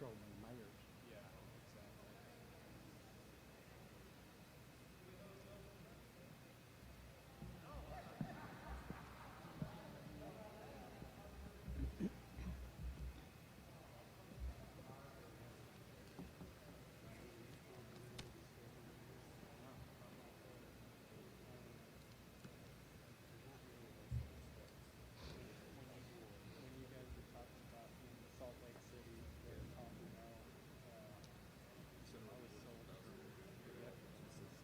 controlling mayors. Yeah, exactly. When you guys were talking about in Salt Lake City, they were talking about, I was sold for, yep,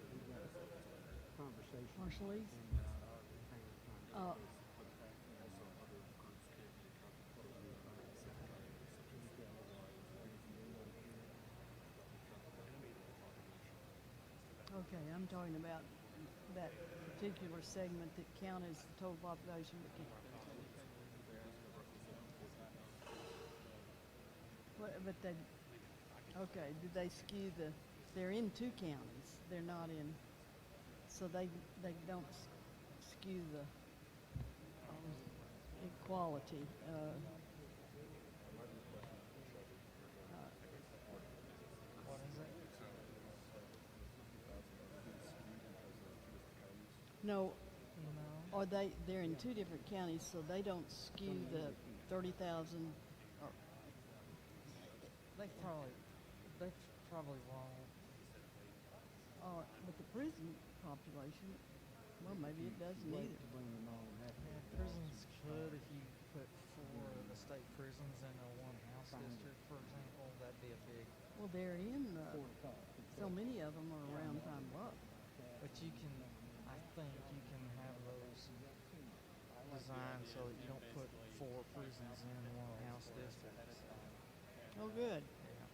We've got a conversation. Marshallese? And our retainer trying to Oh. okay. Okay, I'm talking about that particular segment that count as the total population. But they, okay, did they skew they're in two counties, they're not in, so they don't skew the equality. What is it? No, No. or they're in two different counties, so they don't skew the 30,000, or, They probably won't. but the prison population, well, maybe it doesn't wait either. to bring them all and have to Yeah, have prisons ballots. could if you put four of the state prisons in a one house Fine. district, for example. That'd be a big. Well, they're in, 4 o'clock. so many of them are around Pine Bluff. But you can, I think you can have those designed so that you don't put four prisons in one house district. Oh, good. Yeah.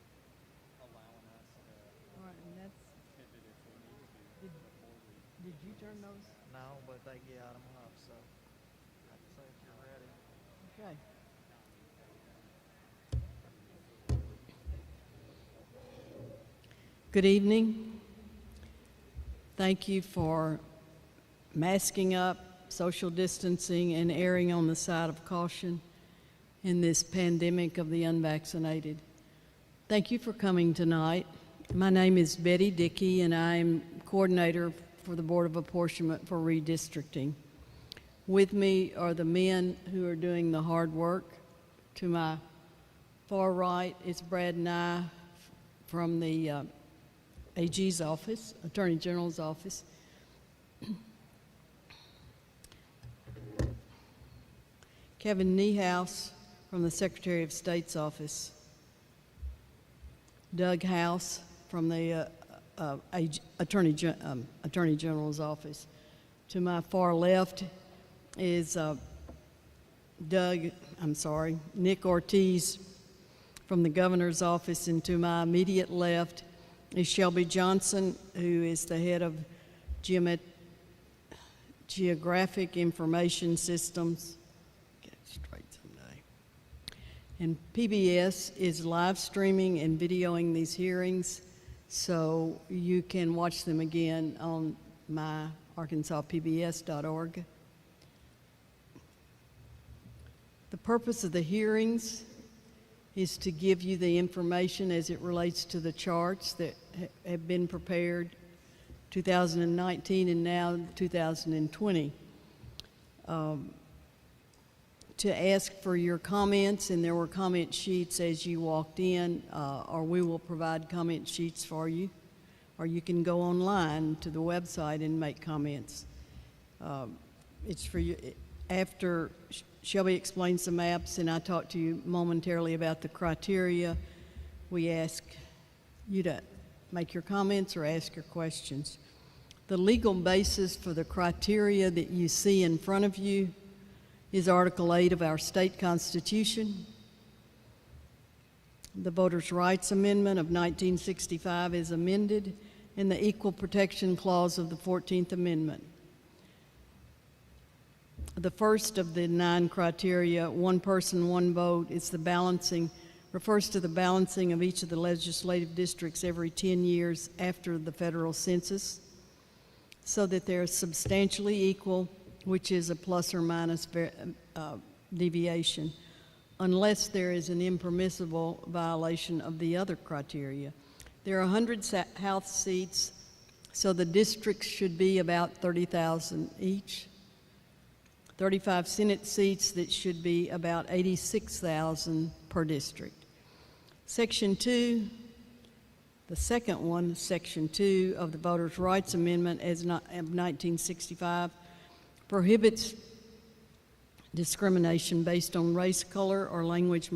Allowing us to All right, and that's, pivot if we need to Did- before we. did you turn those? No, but they got them up, so I'd say if you're ready. Okay. Good evening. Thank you for masking up, social distancing, and erring on the side of caution in this pandemic of the unvaccinated. Thank you for coming tonight. My name is Betty Dickey, and I'm coordinator for the Board of Apportionment for Redistricting. With me are the men who are doing the hard work. To my far right is Brad Nye from the AG's office, Attorney General's office. Kevin Niehaus from the Secretary of State's office. Doug House from the Attorney General's office. To my far left is Nick Ortiz from the Governor's office, and to my immediate left is Shelby Johnson, who is the head of Geographic Information Systems. Get it straight someday. And PBS is live streaming and videoing these hearings, so you can watch them again on myarkansaspbs.org. The purpose of the hearings is to give you the information as it relates to the charts that have been prepared 2019 and now 2020. To ask for your comments, and there were comment sheets as you walked in, or we will provide comment sheets for you, or you can go online to the website and make comments. It's for you. After Shelby explains the maps and I talk to you momentarily about the criteria, we ask you to make your comments or ask your questions. The legal basis for the criteria that you see in front of you is Article 8 of our state constitution. The Voters' Rights Amendment of 1965 is amended, and the Equal Protection Clause of the 14th Amendment. The first of the 9 criteria, one person, one vote, refers to the balancing of each of the legislative districts every 10 years after the federal census, so that they're substantially equal, which is a plus or minus deviation. unless there is an impermissible violation of the other criteria. There are 100 House seats, so the districts should be about 30,000 each. 35 Senate seats, that should be about 86,000 per district. Section 2, the second one, Section 2 of the Voters' Rights Amendment of 1965, prohibits discrimination based on race, color, or language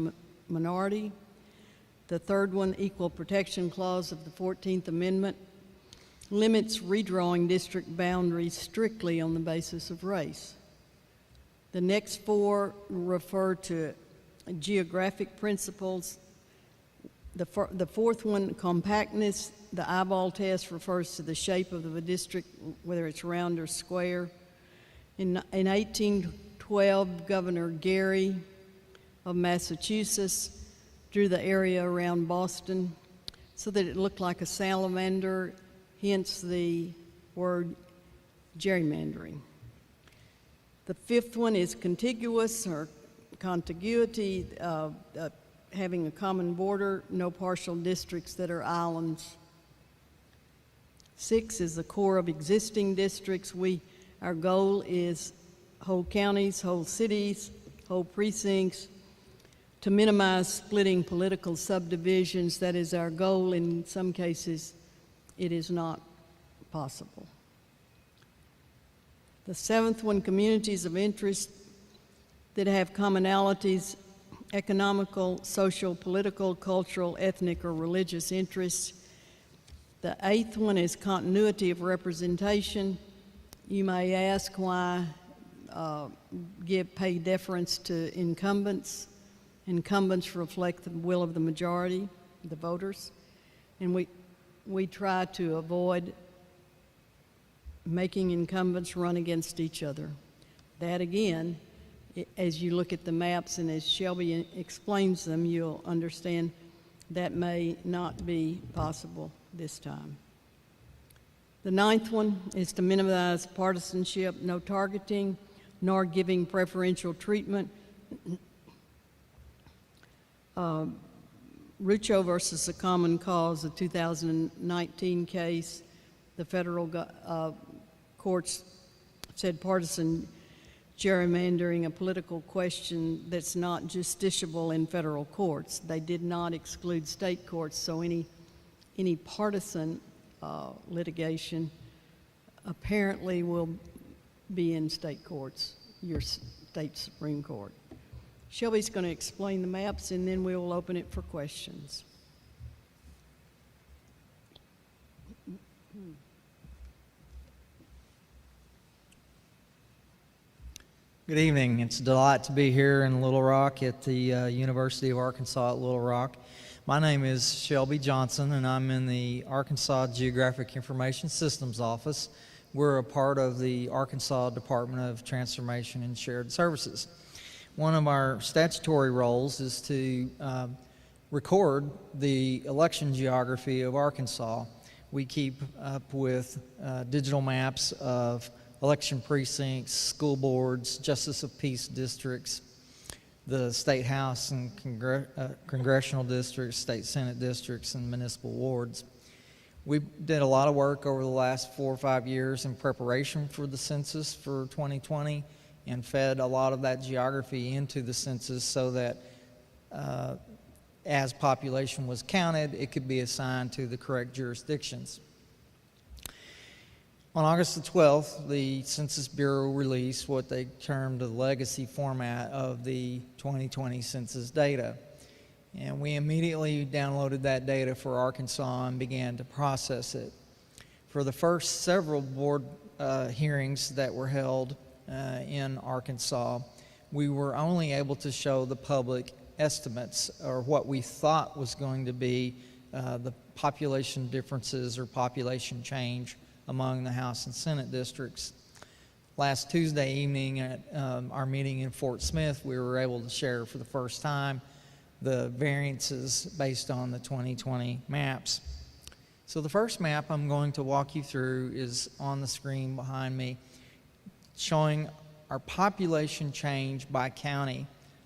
minority. The third one, Equal Protection Clause of the 14th Amendment, limits redrawing district boundaries strictly on the basis of race. The next four refer to geographic principles. The fourth one, compactness. The eyeball test refers to the shape of the district, whether it's round or square. In 1812, Governor Gary of Massachusetts drew the area around Boston so that it looked like a salamander, hence the word gerrymandering. The fifth one is contiguous or contiguity, having a common border, no partial districts that are islands. 6 is the core of existing districts. Our goal is whole counties, whole cities, whole precincts, to minimize splitting political subdivisions. That is our goal. In some cases, it is not possible. The 7th one, communities of interest that have commonalities, economical, social, political, cultural, ethnic, or religious interests. The 8th one is continuity of representation. You may ask why pay deference to incumbents. Incumbents reflect the will of the majority, the voters, and we try to avoid making incumbents run against each other. That again, as you look at the maps and as Shelby explains them, you'll understand that may not be possible this time. The 9th one is to minimize partisanship, no targeting, nor giving preferential treatment. Rucho versus the Common Cause, a 2019 case, the federal courts said partisan gerrymandering, a political question that's not justiciable in federal courts. They did not exclude state courts, so any partisan litigation apparently will be in state courts, your state Supreme Court. Shelby's going to explain the maps, and then we will open it for questions. Good evening. It's a delight to be here in Little Rock at the University of Arkansas at Little Rock. My name is Shelby Johnson, and I'm in the Arkansas Geographic Information Systems Office. We're a part of the Arkansas Department of Transformation and Shared Services. One of our statutory roles is to record the election geography of Arkansas. We keep up with digital maps of election precincts, school boards, justice of peace districts, the state house and congressional districts, state senate districts, and municipal wards. We did a lot of work over the last 4 or 5 years in preparation for the census for 2020 and fed a lot of that geography into the census so that as population was counted, it could be assigned to the correct jurisdictions. On August the 12th, the Census Bureau released what they termed the legacy format of the 2020 census data. And we immediately downloaded that data for Arkansas and began to process it. For the first several board hearings that were held in Arkansas, we were only able to show the public estimates, or what we thought was going to be the population differences or population change among the House and Senate districts. Last Tuesday evening at our meeting in Fort Smith, we were able to share for the first time the variances based on the 2020 maps. So the first map I'm going to walk you through is on the screen behind me, showing our population change by county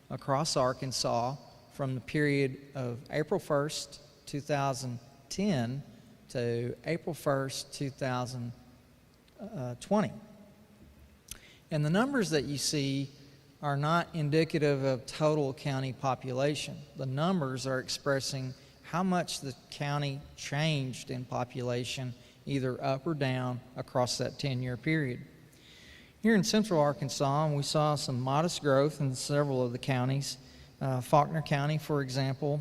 across Arkansas from the period of April 1st, 2010 to April 1st, 2020. And the numbers that you see are not indicative of total county population. The numbers are expressing how much the county changed in population, either up or down, across that 10-year period. Here in central Arkansas, we saw some modest growth in several of the counties. Faulkner County, for example,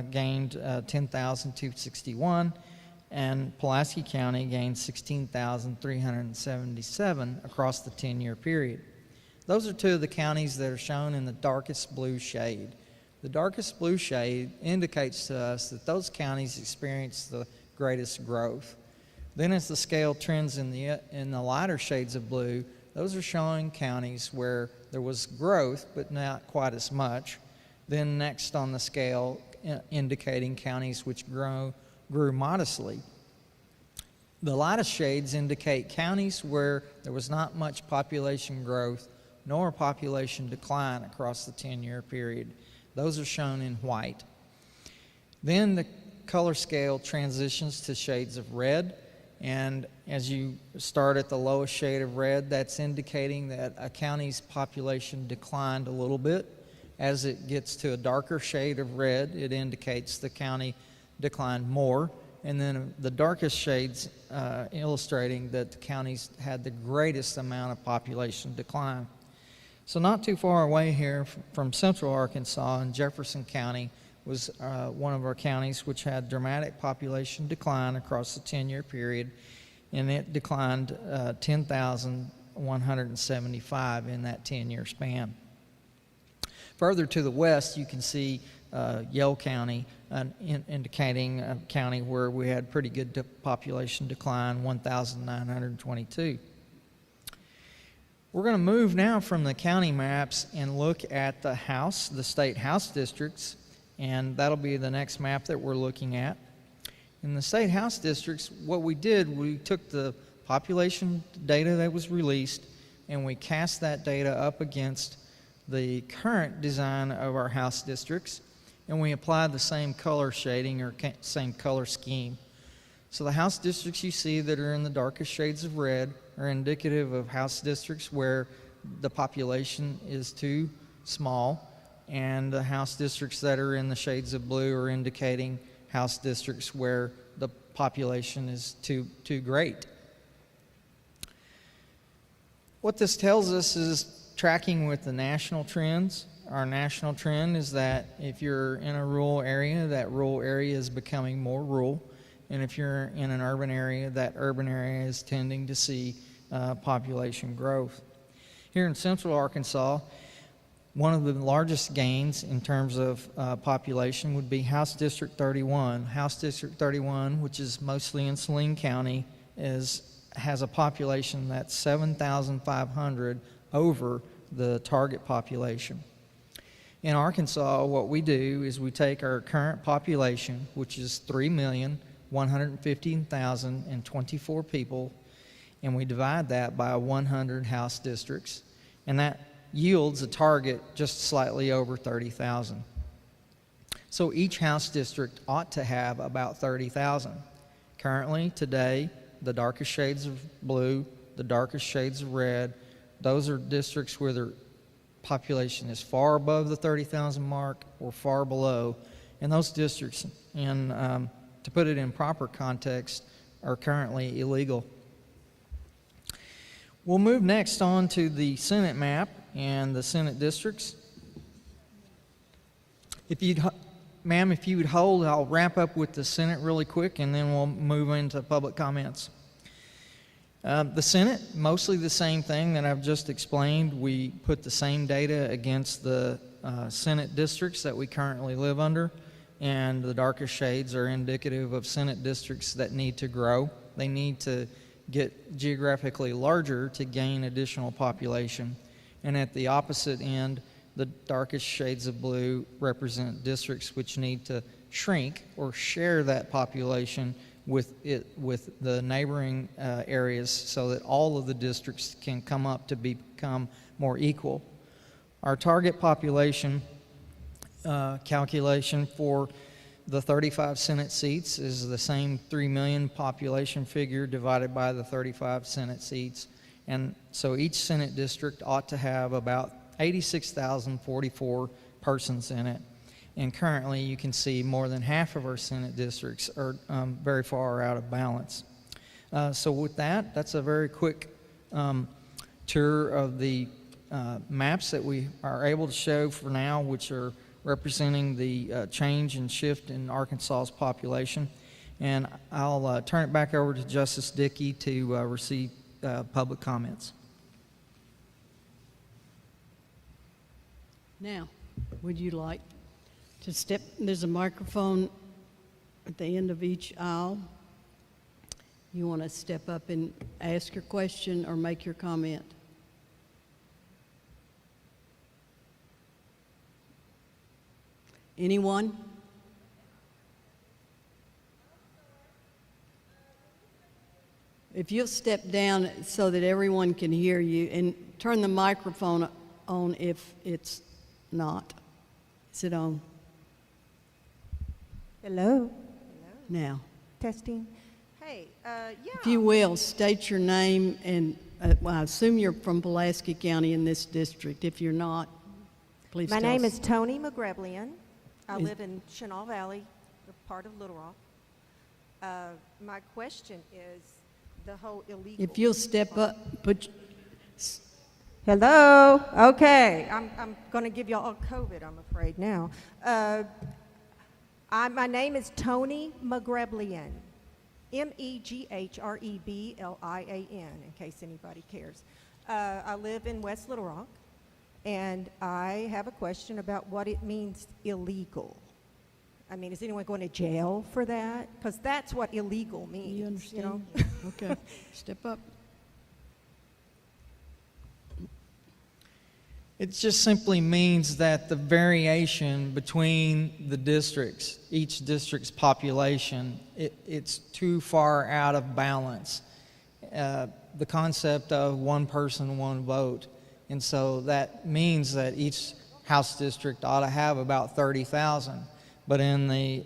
gained 10,261, and Pulaski County gained 16,377 across the 10-year period. Those are two of the counties that are shown in the darkest blue shade. The darkest blue shade indicates to us that those counties experienced the greatest growth. Then as the scale trends in the lighter shades of blue, those are showing counties where there was growth, but not quite as much. Then next on the scale, indicating counties which grew modestly. The lightest shades indicate counties where there was not much population growth nor population decline across the 10-year period. Those are shown in white. Then the color scale transitions to shades of red, and as you start at the lowest shade of red, that's indicating that a county's population declined a little bit. As it gets to a darker shade of red, it indicates the county declined more, and then the darkest shades illustrating that the counties had the greatest amount of population decline. So not too far away here from central Arkansas, in Jefferson County was one of our counties which had dramatic population decline across the 10-year period, and it declined 10,175 in that 10-year span. Further to the west, you can see Yell County, indicating a county where we had pretty good population decline, 1,922. We're going to move now from the county maps and look at the state house districts, and that'll be the next map that we're looking at. In the state house districts, what we did, we took the population data that was released and we cast that data up against the current design of our house districts, and we applied the same color shading or same color scheme. So the house districts you see that are in the darkest shades of red are indicative of house districts where the population is too small, and the house districts that are in the shades of blue are indicating house districts where the population is too great. What this tells us is tracking with the national trends. Our national trend is that if you're in a rural area, that rural area is becoming more rural. And if you're in an urban area, that urban area is tending to see population growth. Here in central Arkansas, one of the largest gains in terms of population would be House District 31. House District 31, which is mostly in Saline County, has a population that's 7,500 over the target population. In Arkansas, what we do is we take our current population, which is 3,115,024 people, and we divide that by 100 house districts, and that yields a target just slightly over 30,000. So each house district ought to have about 30,000. Currently, today, the darkest shades of blue, the darkest shades of red, those are districts where the population is far above the 30,000 mark or far below, and those districts, to put it in proper context, are currently illegal. We'll move next on to the Senate map and the Senate districts. Ma'am, if you would hold, I'll wrap up with the Senate really quick, and then we'll move into public comments. The Senate, mostly the same thing that I've just explained. We put the same data against the Senate districts that we currently live under, and the darkest shades are indicative of Senate districts that need to grow. They need to get geographically larger to gain additional population. And at the opposite end, the darkest shades of blue represent districts which need to shrink or share that population with the neighboring areas so that all of the districts can come up to become more equal. Our target population calculation for the 35 Senate seats is the same 3 million population figure divided by the 35 Senate seats. And so each Senate district ought to have about 86,044 persons in it. And currently, you can see more than half of our Senate districts are very far out of balance. So with that, that's a very quick tour of the maps that we are able to show for now, which are representing the change and shift in Arkansas's population. And I'll turn it back over to Justice Dickey to receive public comments. Now, would you like to step? There's a microphone at the end of each aisle. You want to step up and ask your question or make your comment? Anyone? If you'll step down so that everyone can hear you, and turn the microphone on if it's not. Is it on? Hello. Now. Testing. Hey, yeah. If you will, state your name and, well, I assume you're from Pulaski County in this district. If you're not, please My tell name us. is Tony McGreblian. I Is- live in Chenal Valley, a part of Little Rock. My question is the whole illegal. If you'll step up, put, Hello. Okay. I'm going to give y'all COVID, I'm afraid now. My name is Tony McGreblian. Meghrebleblian, in case anybody cares. I live in West Little Rock, and I have a question about what it means illegal. I mean, is anyone going to jail for that? Because that's what illegal means. you understand? know? Okay, step up. It just simply means that the variation between the districts, each district's population, it's too far out of balance. The concept of one person, one vote. And so that means that each House district ought to have about 30,000. But in the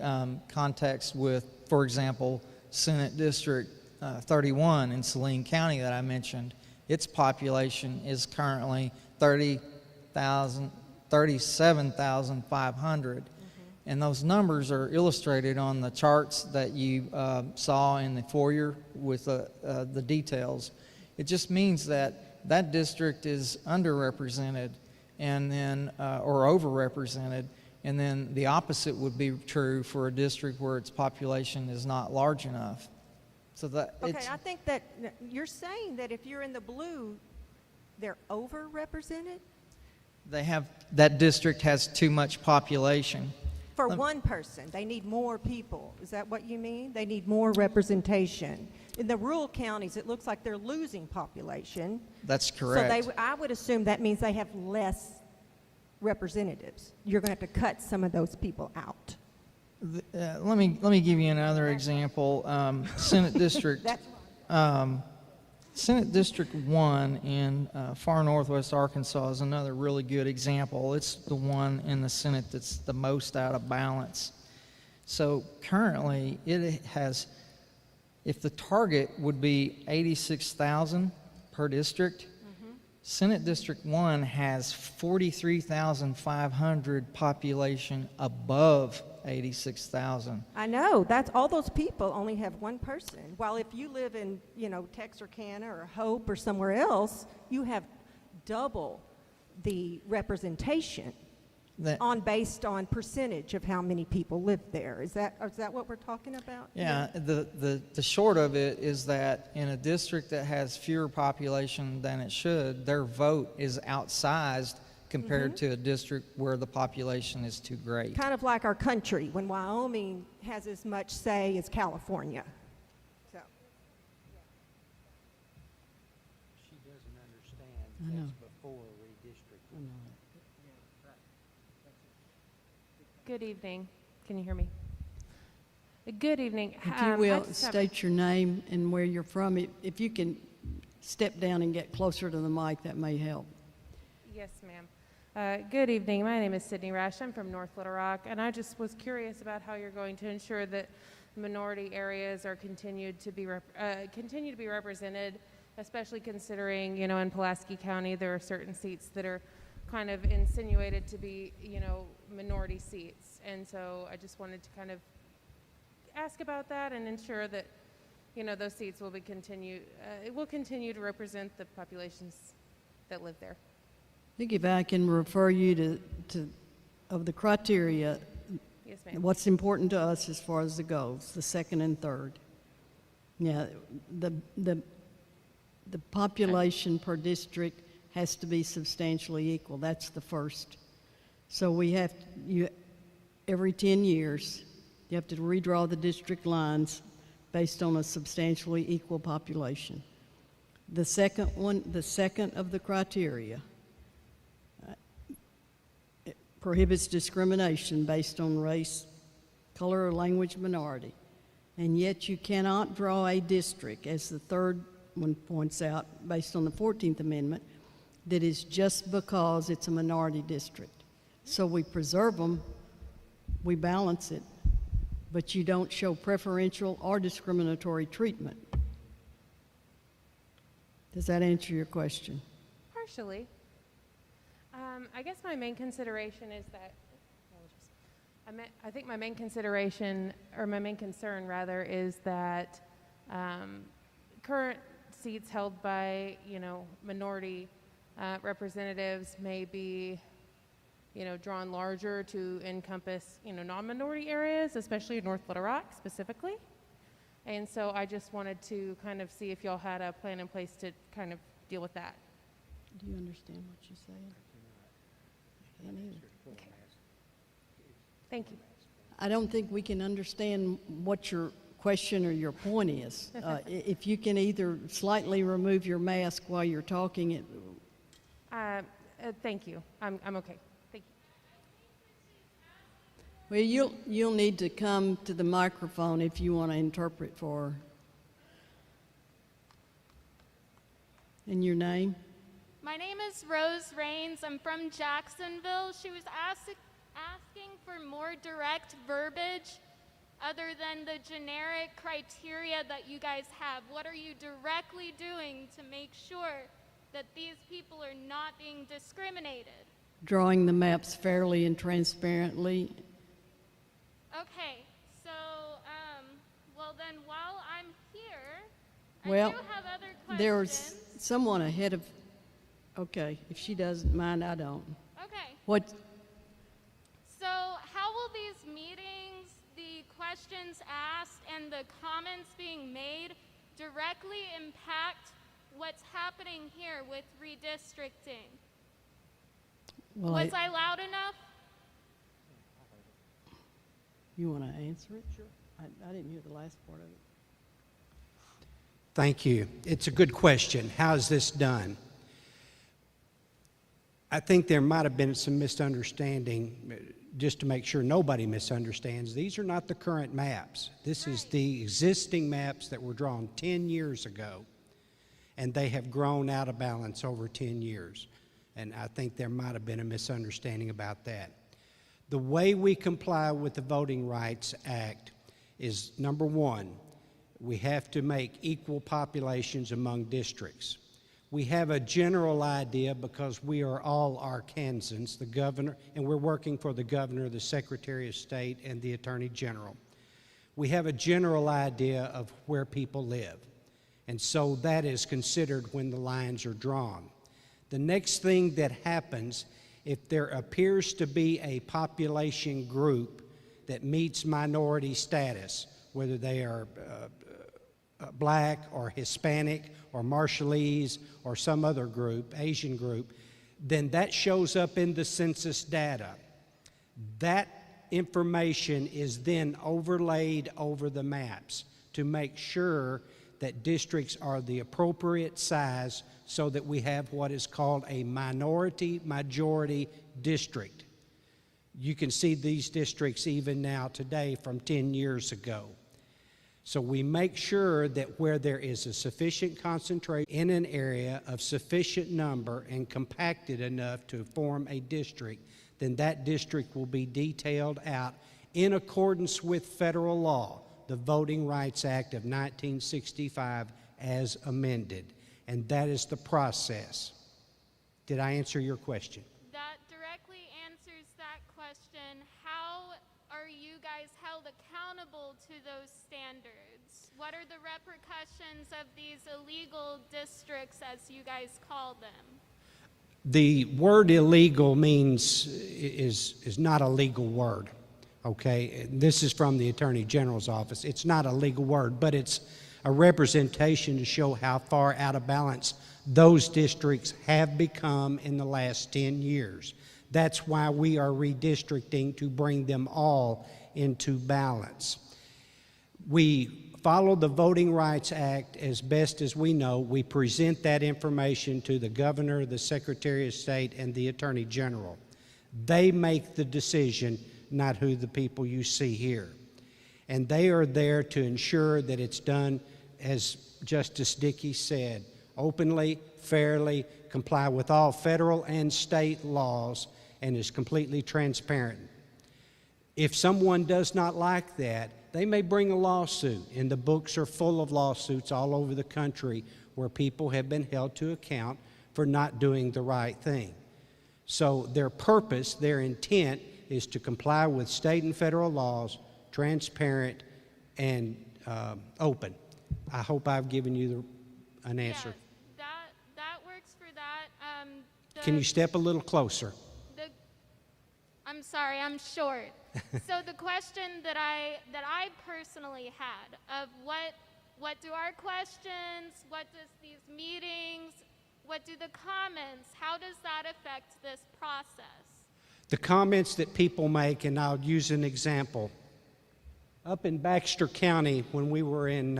context with, for example, Senate District 31 in Saline County that I mentioned, its population is currently 37,500. And those numbers are illustrated on the charts that you saw in the foyer with the details. It just means that that district is underrepresented and then or overrepresented, and then the opposite would be true for a district where its population is not large enough. So that Okay, I think that you're saying that if you're in the blue, they're overrepresented? that district has too much population. For one person, they need more people. Is that what you mean? They need more representation. In the rural counties, it looks like they're losing population. That's correct. So I would assume that means they have less representatives. You're going to have to cut some of those people out. Let me give you another example. Senate District Senate District 1 in far northwest Arkansas is another really good example. It's the one in the Senate that's the most out of balance. So currently it has, if the target would be 86,000 per district, Senate District 1 has 43,500 population above 86,000. I know. That's all those people only have one person. While if you live in, Texarkana or Hope or somewhere else, you have double the representation based on percentage of how many people live there. Is that what we're talking about? Yeah, the short of it is that in a district that has fewer population than it should, their vote is outsized compared to a district where the population is too great. Kind of like our country, when Wyoming has as much say as California. So, She doesn't understand I know. that's before redistricting. Good evening. Can you hear me? Good evening. If you will, state your name and where you're from. If you can step down and get closer to the mic, that may help. Yes, ma'am. Good evening. My name is Sydney Rash. I'm from North Little Rock, and I just was curious about how you're going to ensure that minority areas are continue to be represented, especially considering, in Pulaski County there are certain seats that are kind of insinuated to be, minority seats. And so I just wanted to kind of ask about that and ensure that, those seats will it will continue to represent the populations that live there. I think if I can refer you to of the criteria, Yes, ma'am. what's important to us as far as the goals, the second and third. Yeah, the population per district has to be substantially equal. That's the first. So we have, every 10 years, you have to redraw the district lines based on a substantially equal population. The second of the criteria, it prohibits discrimination based on race, color, or language minority. And yet you cannot draw a district, as the third one points out, based on the 14th Amendment, that is just because it's a minority district. So we preserve them, we balance it, but you don't show preferential or discriminatory treatment. Does that answer your question? Partially. I guess my main consideration is that, I think my main consideration, or my main concern rather, is that current seats held by, minority representatives may be, drawn larger to encompass, non-minority areas, especially North Little Rock specifically. And so I just wanted to kind of see if y'all had a plan in place to kind of deal with that. Do you understand what you're saying? I can't either. Okay. Thank you. I don't think we can understand what your question or your point is. If you can either slightly remove your mask while you're talking, Thank you. I'm okay. Thank you. well, you'll need to come to the microphone if you want to interpret for her. And your name? My name is Rose Rains. I'm from Jacksonville. She was asking for more direct verbiage other than the generic criteria that you guys have. What are you directly doing to make sure that these people are not being discriminated? Drawing the maps fairly and transparently. Okay, so, well then while I'm here, Well, I do have other questions. There's someone ahead of, okay, if she doesn't mind, I don't. Okay. What, So how will these meetings, the questions asked, and the comments being made directly impact what's happening here with redistricting? well, Was I loud enough? you want to answer it? Sure. I didn't hear the last part of it. Thank you. It's a good question. How is this done? I think there might have been some misunderstanding, just to make sure nobody misunderstands. These are not the current maps. This is the existing maps that were drawn 10 years ago, and they have grown out of balance over 10 years. And I think there might have been a misunderstanding about that. The way we comply with the Voting Rights Act is, number one, we have to make equal populations among districts. We have a general idea, because we are all Arkansans, the governor, and we're working for the governor, the secretary of state, and the attorney general. We have a general idea of where people live, and so that is considered when the lines are drawn. The next thing that happens, if there appears to be a population group that meets minority status, whether they are black or Hispanic or Marshallese or some other group, Asian group, then that shows up in the census data. That information is then overlaid over the maps to make sure that districts are the appropriate size, so that we have what is called a minority-majority district. You can see these districts even now today from 10 years ago. So we make sure that where there is a sufficient concentration in an area of sufficient number and compacted enough to form a district, then that district will be detailed out in accordance with federal law, the Voting Rights Act of 1965 as amended. And that is the process. Did I answer your question? That directly answers that question. How are you guys held accountable to those standards? What are the repercussions of these illegal districts, as you guys call them? The word illegal is not a legal word, okay? This is from the Attorney General's office. It's not a legal word, but it's a representation to show how far out of balance those districts have become in the last 10 years. That's why we are redistricting, to bring them all into balance. We follow the Voting Rights Act as best as we know. We present that information to the governor, the Secretary of State, and the Attorney General. They make the decision, not who the people you see here. And they are there to ensure that it's done, as Justice Dickey said, openly, fairly, comply with all federal and state laws, and is completely transparent. If someone does not like that, they may bring a lawsuit, and the books are full of lawsuits all over the country where people have been held to account for not doing the right thing. So their purpose, their intent, is to comply with state and federal laws, transparent and open. I hope I've given you an answer. Yes, that works for that. Can you step a little closer? I'm sorry, I'm short. So the question that I personally had of what do our questions, what does these meetings, what do the comments, how does that affect this process? The comments that people make, and I'll use an example. Up in Baxter County, when we were in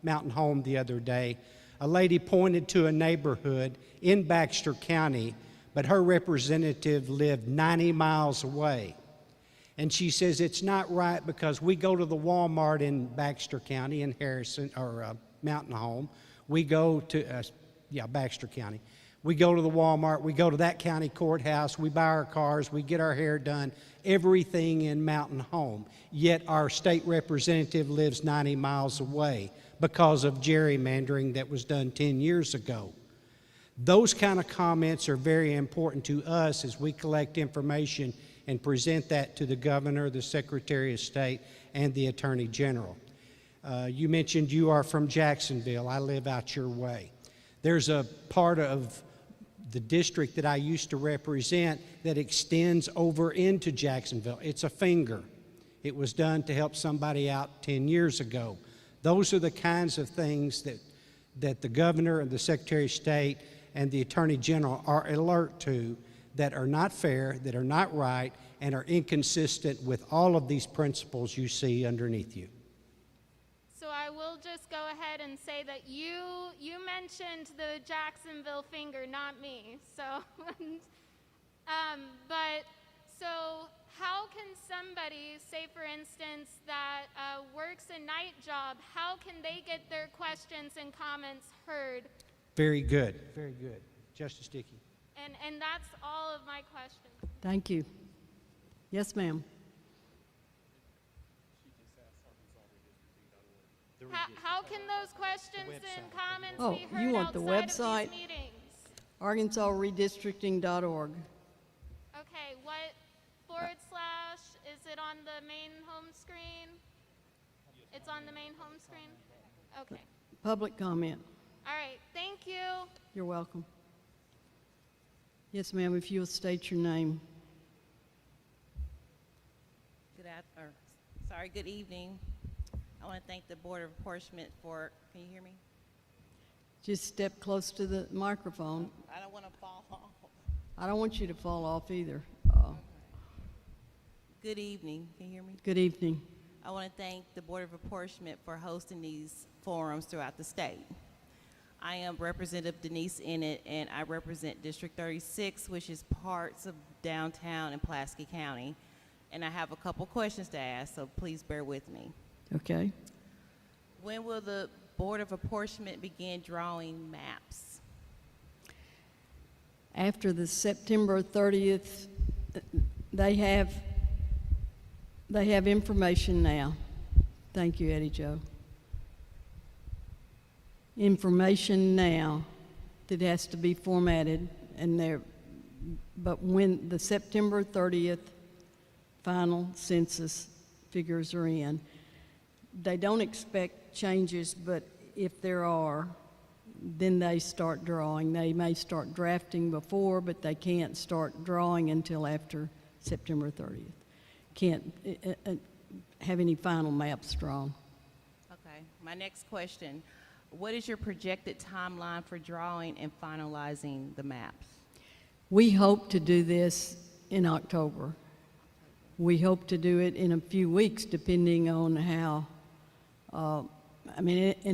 Mountain Home the other day, a lady pointed to a neighborhood in Baxter County, but her representative lived 90 miles away. And she says it's not right because we go to the Walmart in Baxter County in Harrison, or Mountain Home. We go to, Baxter County. We go to the Walmart, we go to that county courthouse, we buy our cars, we get our hair done, everything in Mountain Home. Yet our state representative lives 90 miles away because of gerrymandering that was done 10 years ago. Those kind of comments are very important to us as we collect information and present that to the governor, the Secretary of State, and the Attorney General. You mentioned you are from Jacksonville. I live out your way. There's a part of the district that I used to represent that extends over into Jacksonville. It's a finger. It was done to help somebody out 10 years ago. Those are the kinds of things that the governor and the Secretary of State and the Attorney General are alert to, that are not fair, that are not right, and are inconsistent with all of these principles you see underneath you. So I will just go ahead and say that you mentioned the Jacksonville finger, not me. So, so how can somebody, say for instance, that works a night job, how can they get their questions and comments heard? Very good, very good. Justice Dickey. And that's all of my questions. Thank you. Yes, ma'am. How can those questions and comments Oh, be heard you want the outside website? of these meetings? ArkansasRedistricting.org. Okay, what / is it on the main home screen? It's on the main home screen? Okay. Public comment. All right, thank you. You're welcome. Yes, ma'am, if you'll state your name. Good evening. I want to thank the Board of Apportionment for, can you hear me? Just step close to the microphone. I don't want to fall off. I don't want you to fall off either. Good evening. Can you hear me? Good evening. I want to thank the Board of Apportionment for hosting these forums throughout the state. I am Representative Denise Ennett, and I represent District 36, which is parts of downtown and Pulaski County. And I have a couple questions to ask, so please bear with me. Okay. When will the Board of Apportionment begin drawing maps? After the September 30th, they have information now. Thank you, Eddie Joe. Information now that has to be formatted, but when the September 30th final census figures are in, they don't expect changes, but if there are, then they start drawing. They may start drafting before, but they can't start drawing until after September 30th. Can't have any final maps drawn. Okay, my next question. What is your projected timeline for drawing and finalizing the maps? We hope to do this in October. We hope to do it in a few weeks, depending on how, and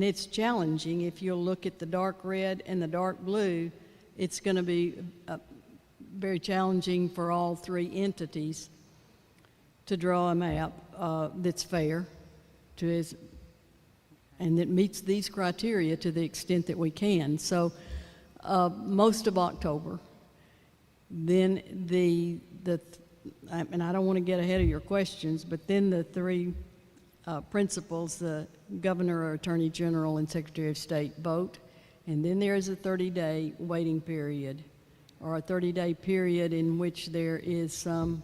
it's challenging. If you'll look at the dark red and the dark blue, it's going to be very challenging for all three entities to draw a map that's fair and that meets these criteria to the extent that we can. So most of October. Then and I don't want to get ahead of your questions, but then the three principals, the governor or attorney general and secretary of state, vote, and then there is a 30-day waiting period, or a 30-day period in which there is some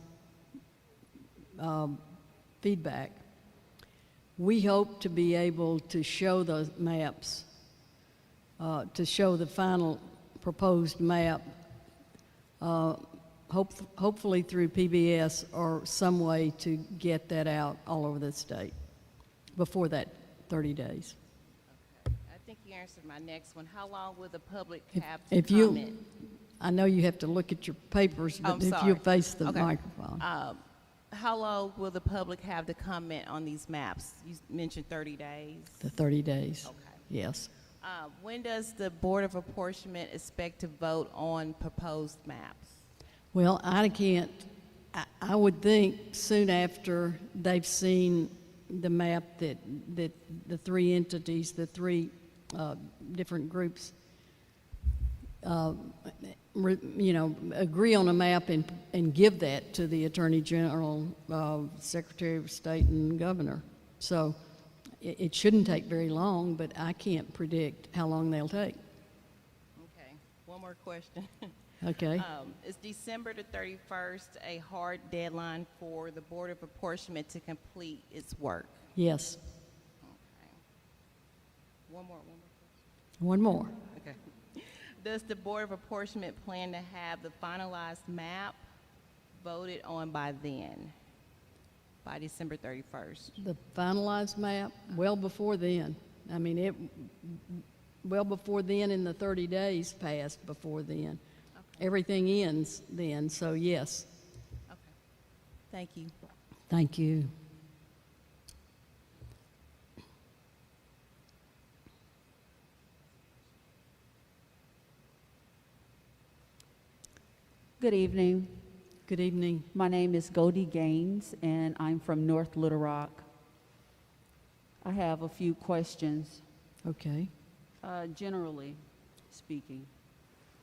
feedback. We hope to be able to show those maps, to show the final proposed map, hopefully through PBS or some way to get that out all over the state before that 30 days. Okay. I think you answered my next one. How long will the public have to If comment? I know you have to look at your papers, but I'm if sorry. you face the Okay. microphone. How long will the public have to comment on these maps? You mentioned 30 days. The 30 days. Okay. Yes. When does the Board of Apportionment expect to vote on proposed maps? Well, I would think soon after they've seen the map that the three entities, the three different groups, agree on a map and give that to the Attorney General, Secretary of State, and Governor. So it shouldn't take very long, but I can't predict how long they'll take. Okay, one more question. Okay. Is December the 31st a hard deadline for the Board of Apportionment to complete its work? Yes. Okay. One more. One more. Okay. Does the Board of Apportionment plan to have the finalized map voted on by then, by December 31st? The finalized map, well before then. I mean, well before then, and the 30 days passed before then. Okay. Everything ends then, so yes. Okay. Thank you. Thank you. Good evening. Good evening. My name is Goldie Gaines, and I'm from North Little Rock. I have a few questions. Okay. Generally speaking,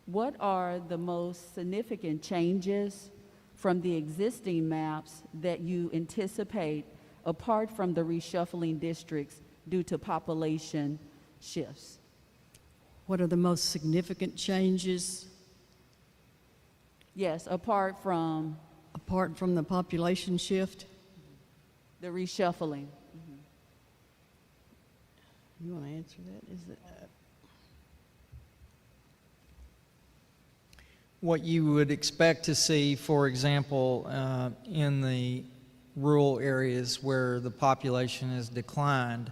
what are the most significant changes from the existing maps that you anticipate apart from the reshuffling districts due to population shifts? What are the most significant changes Yes, apart from apart from the population shift? the reshuffling. You want to answer that? Is it? What you would expect to see, for example, in the rural areas where the population has declined,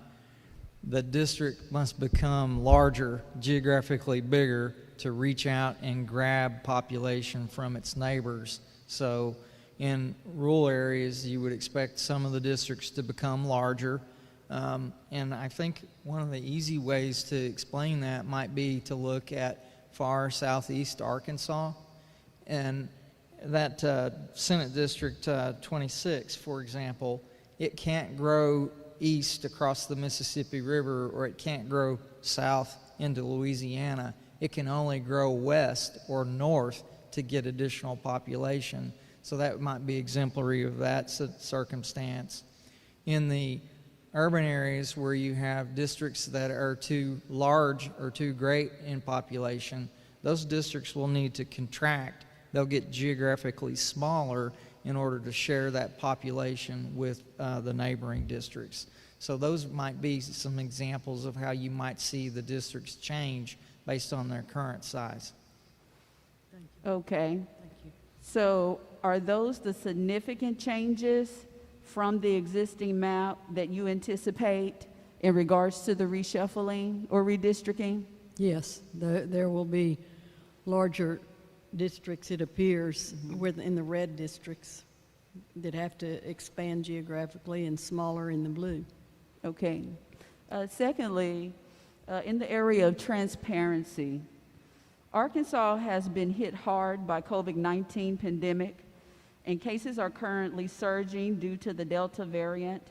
the district must become larger, geographically bigger, to reach out and grab population from its neighbors. So in rural areas, you would expect some of the districts to become larger. And I think one of the easy ways to explain that might be to look at far southeast Arkansas. And that Senate District 26, for example, it can't grow east across the Mississippi River, or it can't grow south into Louisiana. It can only grow west or north to get additional population. So that might be exemplary of that circumstance. In the urban areas where you have districts that are too large or too great in population, those districts will need to contract. They'll get geographically smaller in order to share that population with the neighboring districts. So those might be some examples of how you might see the districts change based on their current size. Okay. Thank you. So are those the significant changes from the existing map that you anticipate in regards to the reshuffling or redistricting? Yes, there will be larger districts, it appears, in the red districts that have to expand geographically and smaller in the blue. Okay. Secondly, in the area of transparency, Arkansas has been hit hard by COVID-19 pandemic, and cases are currently surging due to the Delta variant.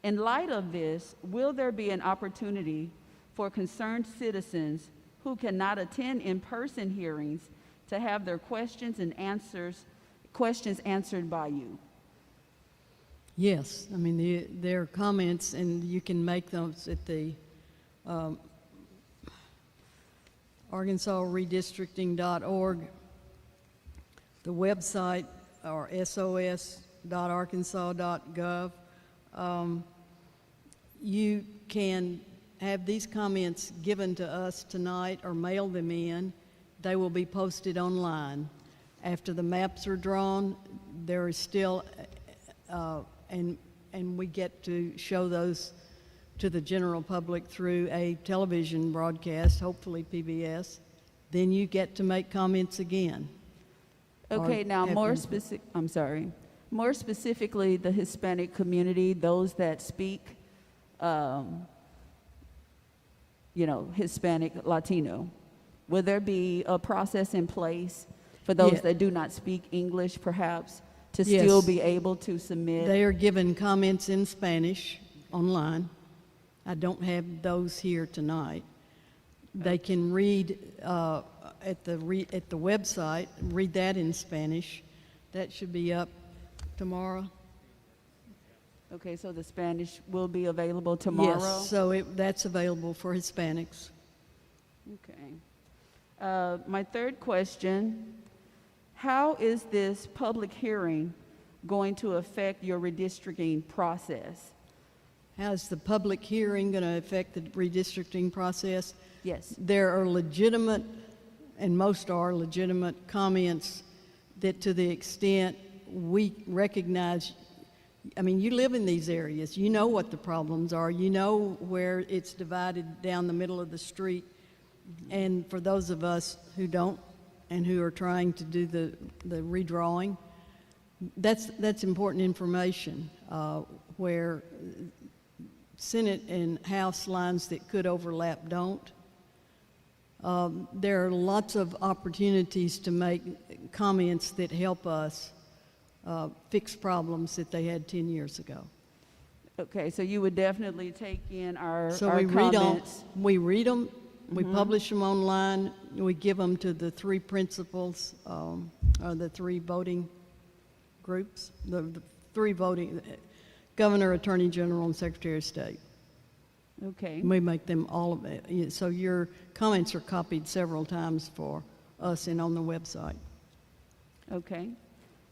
In light of this, will there be an opportunity for concerned citizens who cannot attend in-person hearings to have their questions answered by you? Yes, I mean, there are comments, and you can make those at the arkansasredistricting.org, the website, or sos.arkansas.gov. You can have these comments given to us tonight or mail them in. They will be posted online. After the maps are drawn, there is still, and we get to show those to the general public through a television broadcast, hopefully PBS. Then you get to make comments again. Okay, now have more input. specific, I'm sorry. More specifically, the Hispanic community, those that speak, Hispanic, Latino. Will there be a process in place for those Yeah. that do not speak English, perhaps, to Yes. still be able to submit? They are given comments in Spanish online. I don't have those here tonight. They can read at the website, read that in Spanish. That should be up tomorrow. Okay, so the Spanish will be available tomorrow? Yes, so that's available for Hispanics. Okay. My third question, how is this public hearing going to affect your redistricting process? How's the public hearing going to affect the redistricting process? Yes. There are legitimate, and most are legitimate, comments that to the extent we recognize, I mean, you live in these areas, you know what the problems are, you know where it's divided down the middle of the street. And for those of us who don't and who are trying to do the redrawing, that's important information, where Senate and House lines that could overlap don't. There are lots of opportunities to make comments that help us fix problems that they had 10 years ago. Okay, so you would definitely take in our So our we read comments. we publish them online, we give them to the three principals, or the three voting groups, the three voting, Governor, Attorney General, and Secretary of State. Okay. We make them all of it. So your comments are copied several times for us and on the website. Okay.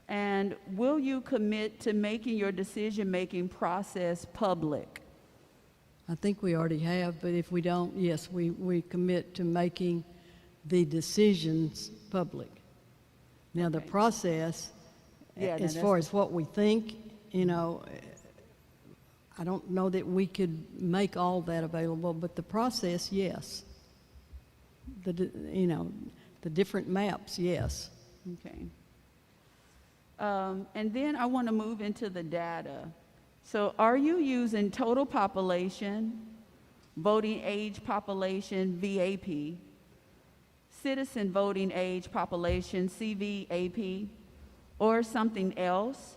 And will you commit to making your decision-making process public? I think we already have, but if we don't, yes, we commit to making the decisions public. Now, the Okay. process, Yeah, no, as far as what we think, I don't know that we could make all that available, but the process, yes. The different maps, yes. Okay. And then I want to move into the data. So are you using total population, voting age population, VAP, citizen voting age population, CVAP, or something else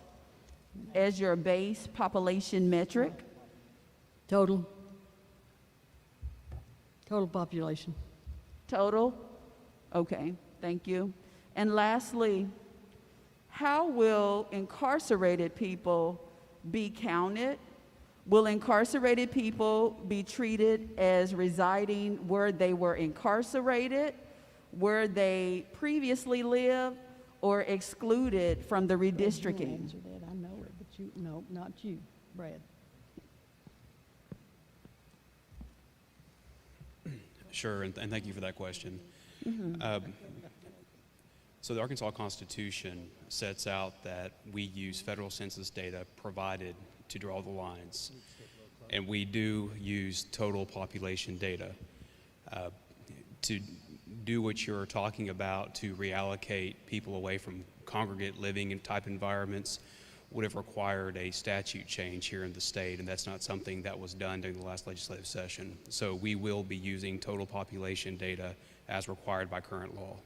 as your base population metric? Total? Total population. Total? Okay, thank you. And lastly, how will incarcerated people be counted? Will incarcerated people be treated as residing where they were incarcerated, where they previously lived, or excluded from the You redistricting? answered it, I know it, but you, no, not you, Brad. Sure, and thank you for that question. So the Arkansas Constitution sets out that we use federal census data provided to draw the lines, and we do use total population data. To do what you're talking about, to reallocate people away from congregate living and type environments, would have required a statute change here in the state, and that's not something that was done during the last legislative session. So we will be using total population data as required by current law.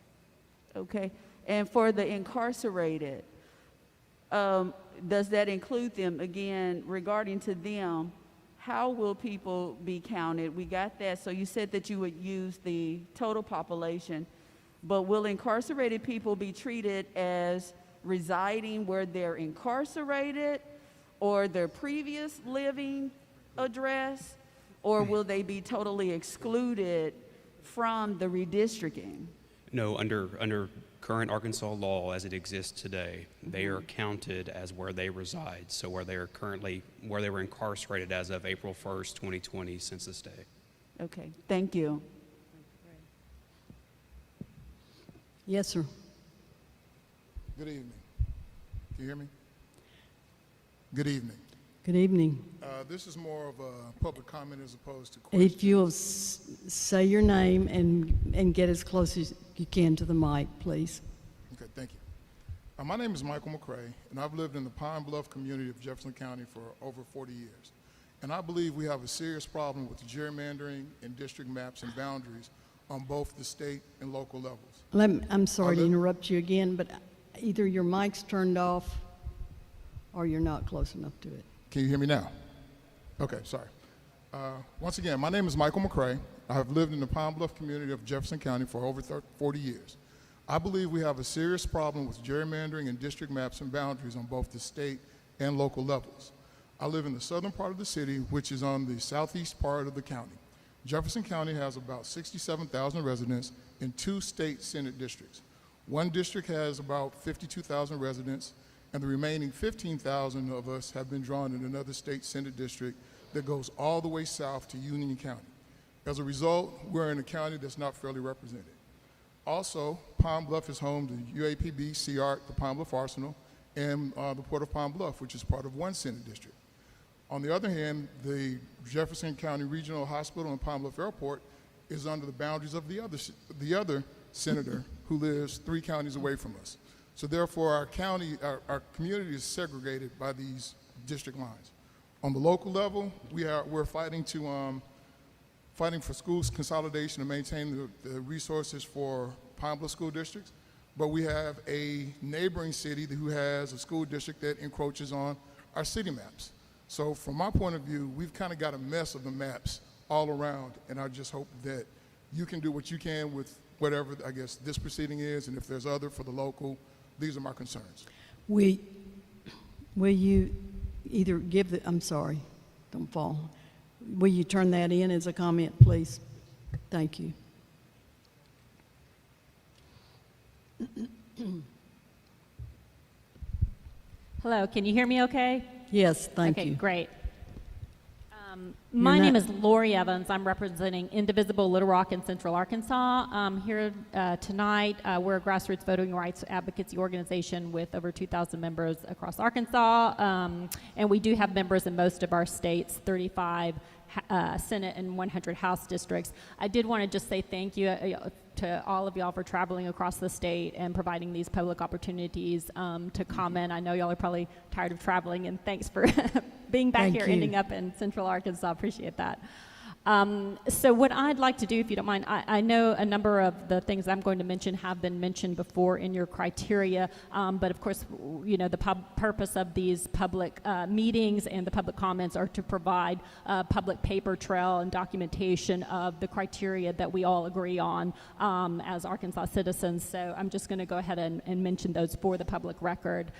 Okay, and for the incarcerated, does that include them? Again, regarding to them, how will people be counted? We got that, so you said that you would use the total population, but will incarcerated people be treated as residing where they're incarcerated or their previous living address, or will they be totally excluded from the redistricting? No, under current Arkansas law as it exists today, they are counted as where they reside, so where they were incarcerated as of April 1st, 2020 census day. Okay, thank you. Yes, sir. Good evening. Can you hear me? Good evening. Good evening. This is more of a public comment as opposed to questions. If you'll say your name and get as close as you can to the mic, please. Okay, thank you. My name is Michael McCrae, and I've lived in the Pine Bluff community of Jefferson County for over 40 years. And I believe we have a serious problem with gerrymandering and district maps and boundaries on both the state and local levels. I'm sorry to Hello? interrupt you again, but either your mic's turned off or you're not close enough to it. Can you hear me now? Okay, sorry. Once again, my name is Michael McCrae. I have lived in the Pine Bluff community of Jefferson County for over 40 years. I believe we have a serious problem with gerrymandering and district maps and boundaries on both the state and local levels. I live in the southern part of the city, which is on the southeast part of the county. Jefferson County has about 67,000 residents in 2 state Senate districts. One district has about 52,000 residents, and the remaining 15,000 of us have been drawn in another state Senate district that goes all the way south to Union County. As a result, we're in a county that's not fairly represented. Also, Pine Bluff is home to UAPB, CART, the Pine Bluff Arsenal, and the Port of Pine Bluff, which is part of one Senate district. On the other hand, the Jefferson County Regional Hospital and Pine Bluff Airport is under the boundaries of the other senator who lives 3 counties away from us. So therefore, our community is segregated by these district lines. On the local level, we're fighting for schools consolidation to maintain the resources for Pine Bluff school districts, but we have a neighboring city who has a school district that encroaches on our city maps. So from my point of view, we've kind of got a mess of the maps all around, and I just hope that you can do what you can with whatever, I guess, this proceeding is, and if there's other for the local, these are my concerns. Will you either give the, I'm sorry, don't fall. Will you turn that in as a comment, please? Thank you. Hello, can you hear me okay? Yes, thank you. Okay, great. My name is Lori Evans. I'm representing Indivisible Little Rock in Central Arkansas. Here tonight, we're a grassroots voting rights advocacy organization with over 2,000 members across Arkansas. And we do have members in most of our states, 35 Senate and 100 House districts. I did want to just say thank you to all of y'all for traveling across the state and providing these public opportunities to comment. I know y'all are probably tired of traveling, and thanks for being back Thank here, you. ending up in Central Arkansas. Appreciate that. So what I'd like to do, if you don't mind, I know a number of the things I'm going to mention have been mentioned before in your criteria, but of course, you know, the purpose of these public meetings and the public comments are to provide a public paper trail and documentation of the criteria that we all agree on as Arkansas citizens. So I'm just going to go ahead and mention those for the public record.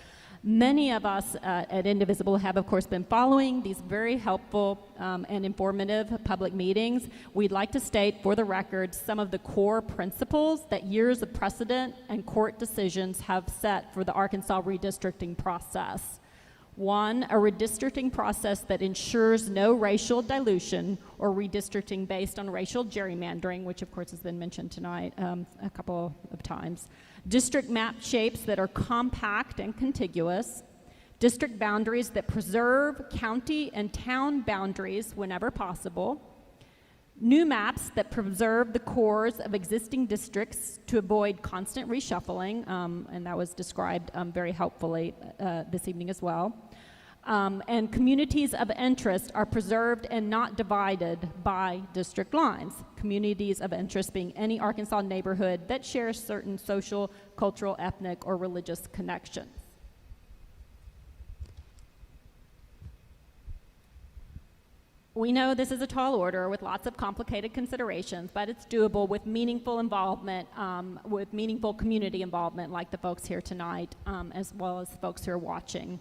Many of us at Indivisible have, of course, been following these very helpful and informative public meetings. We'd like to state for the record some of the core principles that years of precedent and court decisions have set for the Arkansas redistricting process. One, a redistricting process that ensures no racial dilution or redistricting based on racial gerrymandering, which of course has been mentioned tonight a couple of times. District map shapes that are compact and contiguous. District boundaries that preserve county and town boundaries whenever possible. New maps that preserve the cores of existing districts to avoid constant reshuffling, and that was described very helpfully this evening as well. And communities of interest are preserved and not divided by district lines. Communities of interest being any Arkansas neighborhood that shares certain social, cultural, ethnic, or religious connections. We know this is a tall order with lots of complicated considerations, but it's doable with meaningful involvement, with meaningful community involvement like the folks here tonight, as well as the folks who are watching.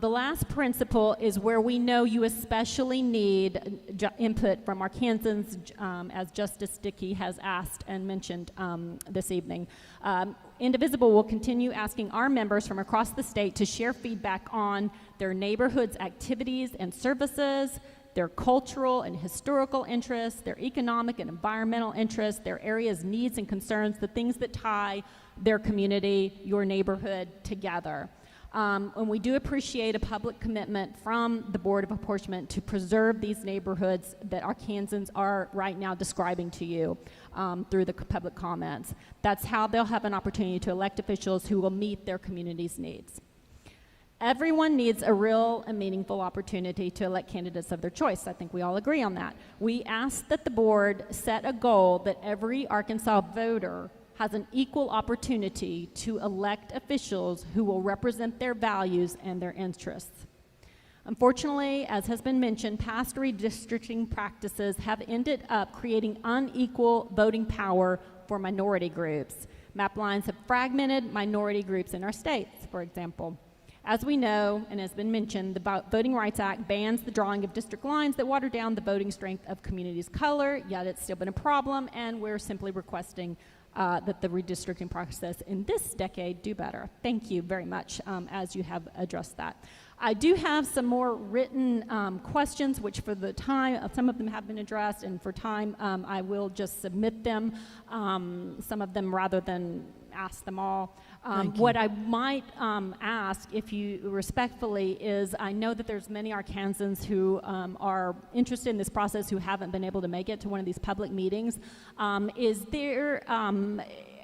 The last principle is where we know you especially need input from Arkansans, as Justice Dickey has asked and mentioned this evening. Indivisible will continue asking our members from across the state to share feedback on their neighborhood's activities and services, their cultural and historical interests, their economic and environmental interests, their area's needs and concerns, the things that tie their community, your neighborhood together. And we do appreciate a public commitment from the Board of Apportionment to preserve these neighborhoods that Arkansans are right now describing to you through the public comments. That's how they'll have an opportunity to elect officials who will meet their community's needs. Everyone needs a real and meaningful opportunity to elect candidates of their choice. I think we all agree on that. We ask that the board set a goal that every Arkansas voter has an equal opportunity to elect officials who will represent their values and their interests. Unfortunately, as has been mentioned, past redistricting practices have ended up creating unequal voting power for minority groups. Map lines have fragmented minority groups in our states, for example. As we know, and has been mentioned, the Voting Rights Act bans the drawing of district lines that water down the voting strength of communities' color, yet it's still been a problem, and we're simply requesting that the redistricting process in this decade do better. Thank you very much as you have addressed that. I do have some more written questions, which for the time, some of them have been addressed, and for time, I will just submit them, some of them rather than ask them all. What I might ask, if you respectfully, is I know that there's many Arkansans who are interested in this process who haven't been able to make it to one of these public meetings. Is there,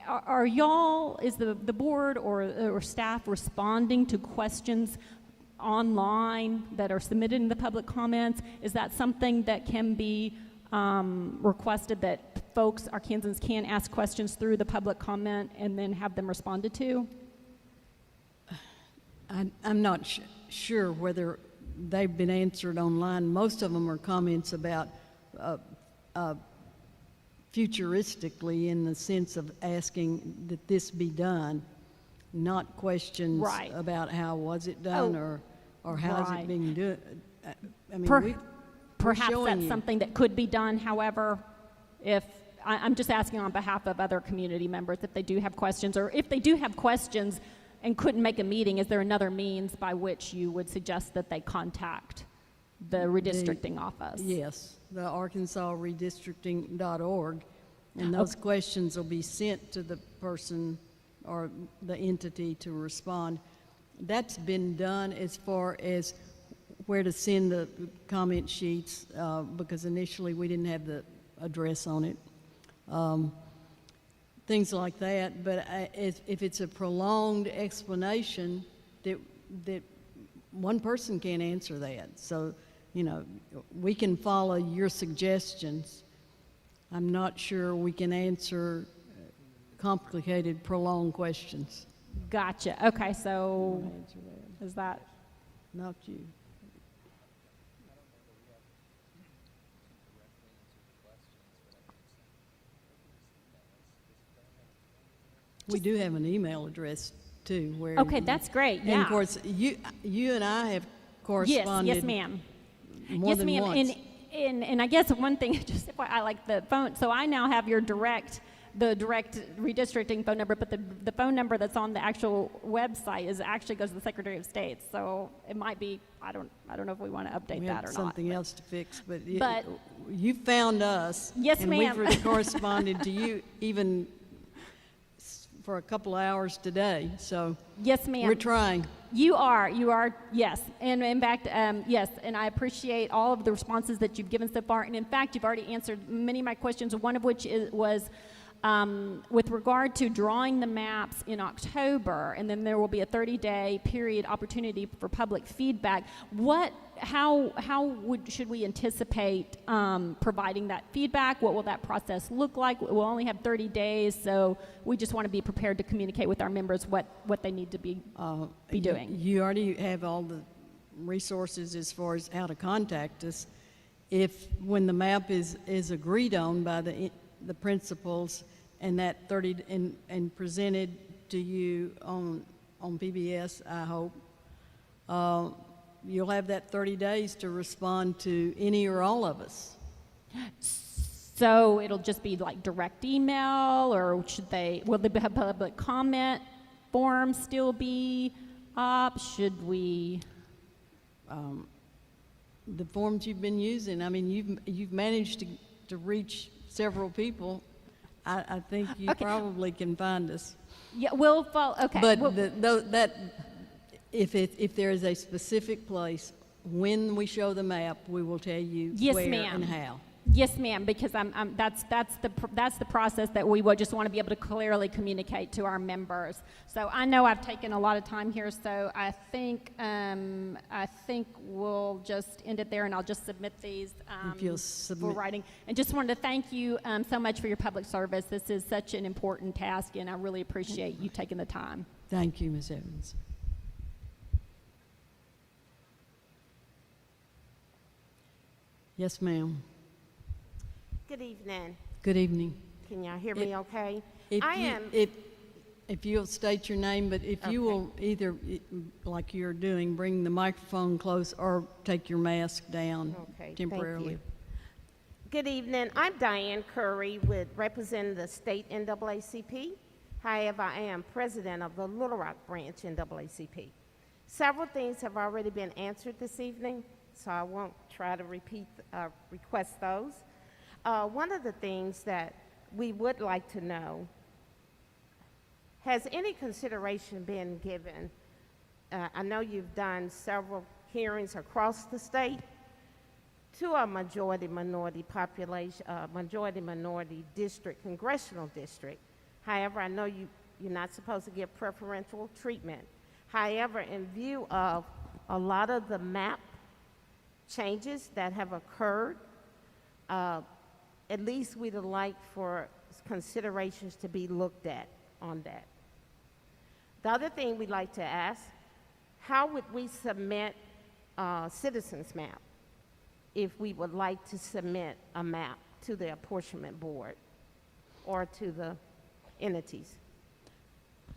are y'all, is the board or staff responding to questions online that are submitted in the public comments? Is that something that can be requested, that folks, Arkansans, can ask questions through the public comment and then have them responded to? I'm not sure whether they've been answered online. Most of them are comments about futuristically, in the sense of asking that this be done, not questions about how was it done or how's it being done. I mean, perhaps that's something that could be done. However, if I'm just asking on behalf of other community members if they do have questions, or if they do have questions and couldn't make a meeting, is there another means by which you would suggest that they contact the redistricting office? Yes, the arkansasredistricting.org, and those questions will be sent to the person or the entity to respond. That's been done as far as where to send the comment sheets, because initially we didn't have the address on it. Things like that, but if it's a prolonged explanation, that one person can't answer that. So you know, we can follow your suggestions. I'm not sure we can answer complicated, prolonged questions. Gotcha. Okay, so is that? Not you. We do have an email address too, where. Okay, that's great. Yeah. And of course, you and I have corresponded. Yes, ma'am. More Yes, than ma'am. once. And I guess one thing, just if I like the phone, so I now have your direct redistricting phone number, but the phone number that's on the actual website actually goes to the Secretary of State. So it might be, I don't know if we want to update We that have or not. something else to fix, but But- you found us. Yes, and ma'am. we've corresponded to you even for a couple of hours today, so. Yes, ma'am. We're trying. You are, yes. And in fact, yes, and I appreciate all of the responses that you've given so far. And in fact, you've already answered many of my questions, one of which was with regard to drawing the maps in October, and then there will be a 30-day period opportunity for public feedback. Should we anticipate providing that feedback? What will that process look like? We'll only have 30 days, so we just want to be prepared to communicate with our members what they need to be doing. You already have all the resources as far as how to contact us. When the map is agreed on by the principals and that 30 and presented to you on PBS, I hope, you'll have that 30 days to respond to any or all of us. So it'll just be like direct email, or will the public comment form still be up? Should we? The forms you've been using, I mean, you've managed to reach several people. I think you Okay. probably can find us. Yeah, we'll follow. Okay. But well- if there is a specific place, when we show the map, we will tell you Yes, where ma'am. and how. Yes, ma'am, because that's the process that we would just want to be able to clearly communicate to our members. So I know I've taken a lot of time here, so I think we'll just end it there, and I'll just submit these If you'll for submit. writing. And just wanted to thank you so much for your public service. This is such an important task, and I really appreciate you taking the time. Thank you, Ms. Evans. Yes, ma'am. Good evening. Good evening. Can y'all hear me okay? If you'll state your name, but if you will either, like you're doing, bring the microphone close or take your mask down Okay, temporarily. thank you. Good evening. I'm Diane Curry, representing the state NAACP. However, I am president of the Little Rock branch NAACP. Several things have already been answered this evening, so I won't try to request those. One of the things that we would like to know, has any consideration been given? I know you've done several hearings across the state to a majority-minority population, majority-minority district, congressional district. However, I know you're not supposed to give preferential treatment. However, in view of a lot of the map changes that have occurred, at least we'd like for considerations to be looked at on that. The other thing we'd like to ask, how would we submit a citizens map if we would like to submit a map to the apportionment board or to the entities?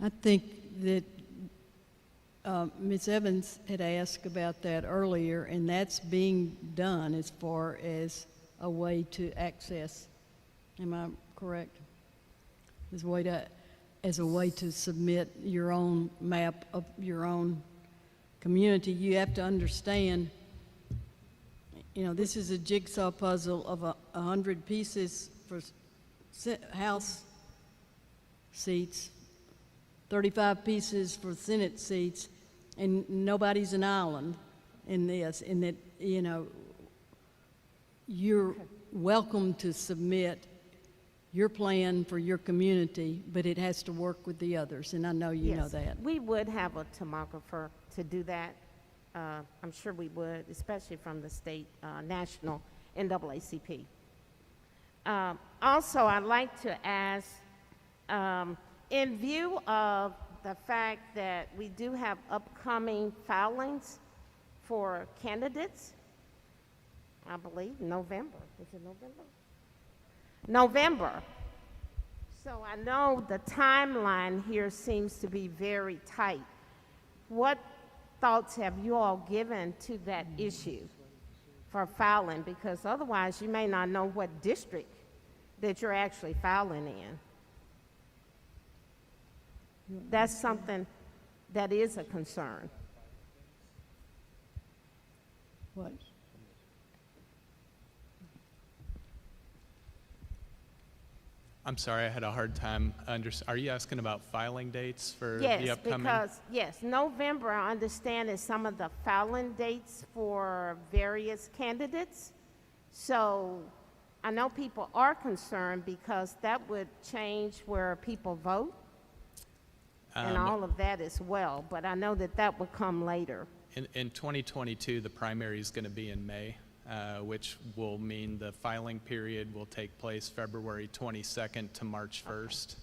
I think that Ms. Evans had asked about that earlier, and that's being done as far as a way to access. Am I correct? As a way to submit your own map of your own community. You have to understand, this is a jigsaw puzzle of 100 pieces for House seats, 35 pieces for Senate seats, and nobody's an island in this, in that, you're welcome to submit your plan for your community, but it has to work with the others, and I know you know that. We would have a tomographer to do that. I'm sure we would, especially from the state, national NAACP. Also, I'd like to ask, in view of the fact that we do have upcoming filings for candidates, I believe November. Is it November? November. So I know the timeline here seems to be very tight. What thoughts have you all given to that issue for filing? Because otherwise you may not know what district that you're actually filing in. That's something that is a concern. What? I'm sorry, I had a hard time Are you asking about filing dates for Yes, the upcoming? because, yes, November, I understand, is some of the filing dates for various candidates. So I know people are concerned because that would change where people vote and all of that as well. But I know that that would come later. In 2022, the primary is going to be in May, which will mean the filing period will take place February 22nd to March 1st.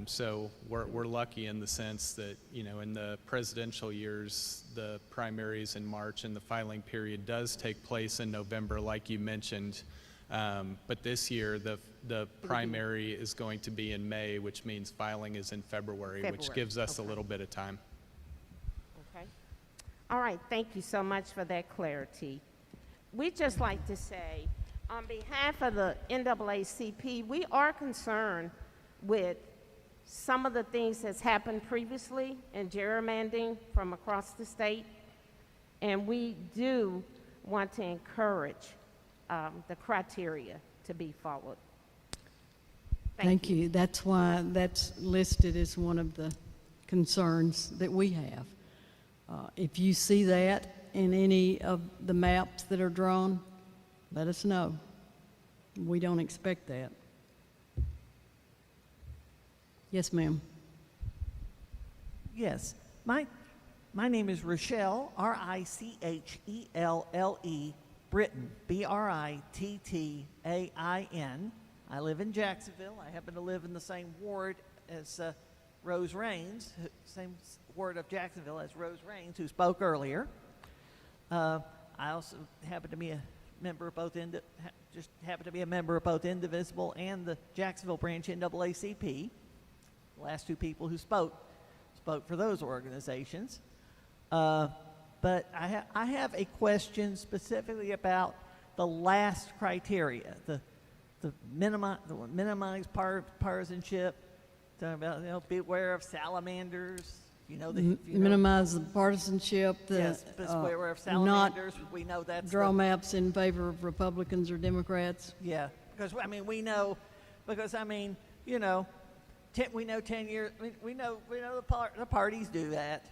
So we're lucky in the sense that, you know, in the presidential years, the primaries in March and the filing period does take place in November, like you mentioned. But this year, the primary is going to be in May, which means filing is in February. Which gives us a little bit of time. Okay. All right, thank you so much for that clarity. We'd just like to say, on behalf of the NAACP, we are concerned with some of the things that's happened previously in gerrymandering from across the state, and we do want to encourage the criteria to be followed. Thank you. That's why that's listed as one of the concerns that we have. If you see that in any of the maps that are drawn, let us know. We don't expect that. Yes, ma'am. Yes. My name is Rochelle, Richelle, Britton, Brittain. I live in Jacksonville. I happen to live in the same ward as Rose Raines, same ward of Jacksonville as Rose Raines, who spoke earlier. I also happen to be a member of both Indivisible and the Jacksonville branch NAACP. The last two people who spoke for those organizations. But I have a question specifically about the last criteria, the minimize partisanship, talking about, you know, beware of salamanders. Minimize the partisanship. Yes, beware of salamanders. We know that's draw maps in favor of Republicans or Democrats. Yeah, because we know, we know 10 years. We know the parties do that.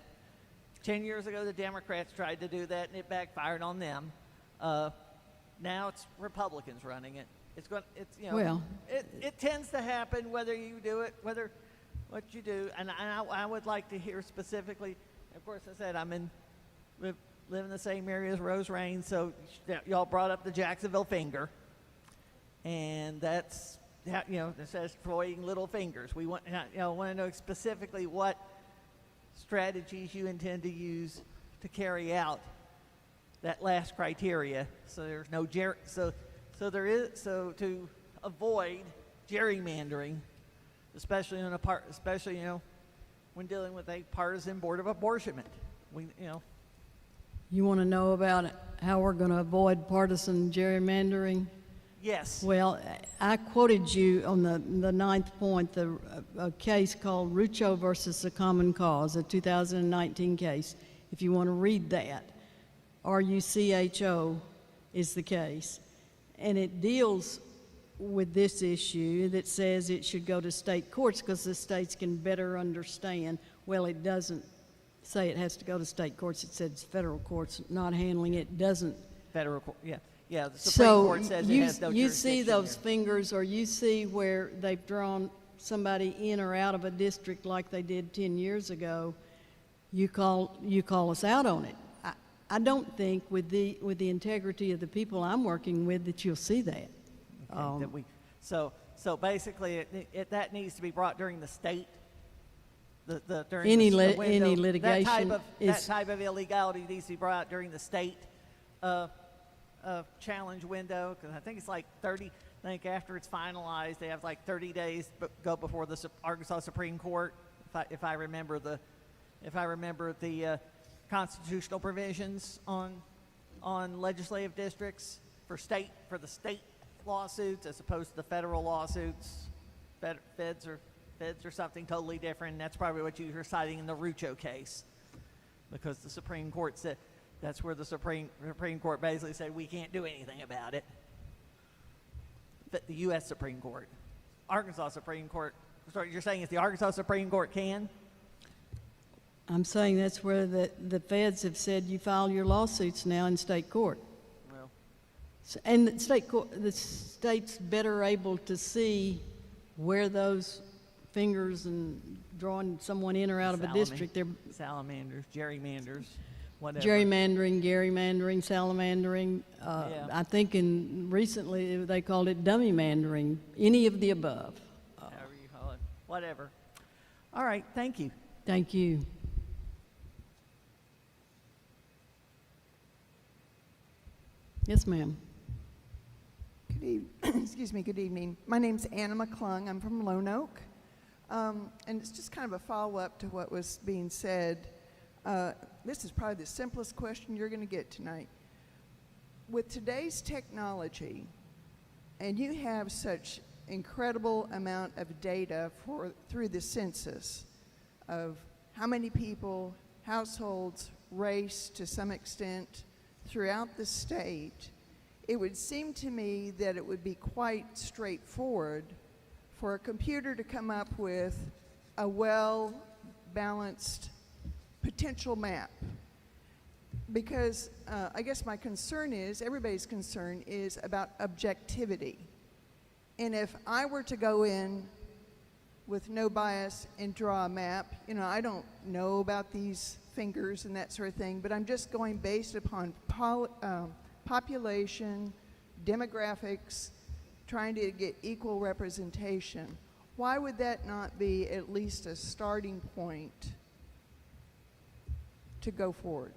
10 years ago, the Democrats tried to do that, and it backfired on them. Now it's Republicans running it. It tends to happen whether you do it, what you do. And I would like to hear specifically. Of course, I said live in the same area as Rose Raines, so y'all brought up the Jacksonville finger, and that's it says Troying little fingers. We want to know specifically what strategies you intend to use to carry out that last criteria, so there's no to avoid gerrymandering, especially when dealing with a partisan board of apportionment. You want to know about how we're going to avoid partisan gerrymandering? Yes. Well, I quoted you on the ninth point, a case called Rucho versus the Common Cause, a 2019 case. If you want to read that, RUCHO is the case. And it deals with this issue that says it should go to state courts because the states can better understand. Well, it doesn't say it has to go to state courts. It says federal courts not handling it. Doesn't. Federal court, yeah. Yeah, the Supreme Court says it has no you see jurisdiction those here. fingers, or you see where they've drawn somebody in or out of a district like they did 10 years ago, you call us out on it. I don't think with the integrity of the people I'm working with that you'll see that. Okay, that we, so basically, that needs to be brought during the state. During Any the window. any litigation that type of illegality needs to be brought out during the state challenge window, because I think it's like 30. I think after it's finalized, they have like 30 days go before the Arkansas Supreme Court. If I remember the constitutional provisions on legislative districts for the state lawsuits as opposed to the federal lawsuits. Feds are something totally different. And that's probably what you were citing in the Rucho case, because the Supreme Court said that's where the Supreme Court basically said we can't do anything about it. But the U.S. Supreme Court, Arkansas Supreme Court. So you're saying is the Arkansas Supreme Court can? I'm saying that's where the feds have said you file your lawsuits now in state court. Well, And the state's better able to see where those fingers and drawing someone in or out of a district. They're salamanders, gerrymanders, whatever. gerrymandering, salamandering. Yeah. I think recently they called it dummymandering. Any of the above. However you call it, whatever. All right, thank you. Thank you. Yes, ma'am. Excuse me, good evening. My name's Anna McClung. I'm from Lone Oak. And it's just kind of a follow-up to what was being said. This is probably the simplest question you're going to get tonight. With today's technology, and you have such incredible amount of data through the census of how many people, households, race to some extent, throughout the state, it would seem to me that it would be quite straightforward for a computer to come up with a well-balanced potential map. Because I guess my concern is, everybody's concern is about objectivity. And if I were to go in with no bias and draw a map, I don't know about these fingers and that sort of thing, but I'm just going based upon population, demographics, trying to get equal representation. Why would that not be at least a starting point to go forward?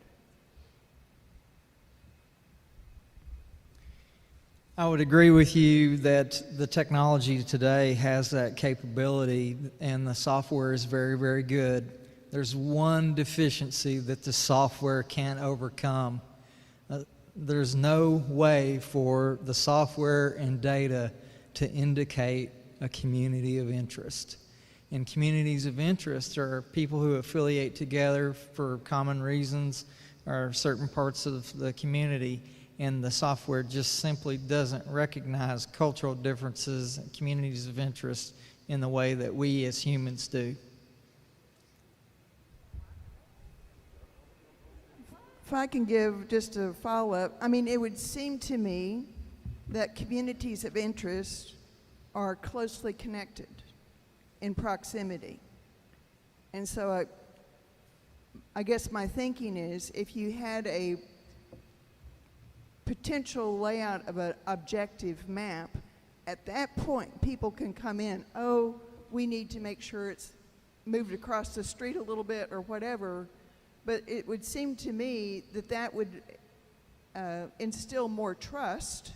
I would agree with you that the technology today has that capability and the software is very, very good. There's one deficiency that the software can't overcome. There's no way for the software and data to indicate a community of interest. And communities of interest are people who affiliate together for common reasons or certain parts of the community, and the software just simply doesn't recognize cultural differences and communities of interest in the way that we as humans do. If I can give just a follow-up, it would seem to me that communities of interest are closely connected in proximity. And so I guess my thinking is, if you had a potential layout of an objective map, at that point people can come in, we need to make sure it's moved across the street a little bit or whatever. But it would seem to me that would instill more trust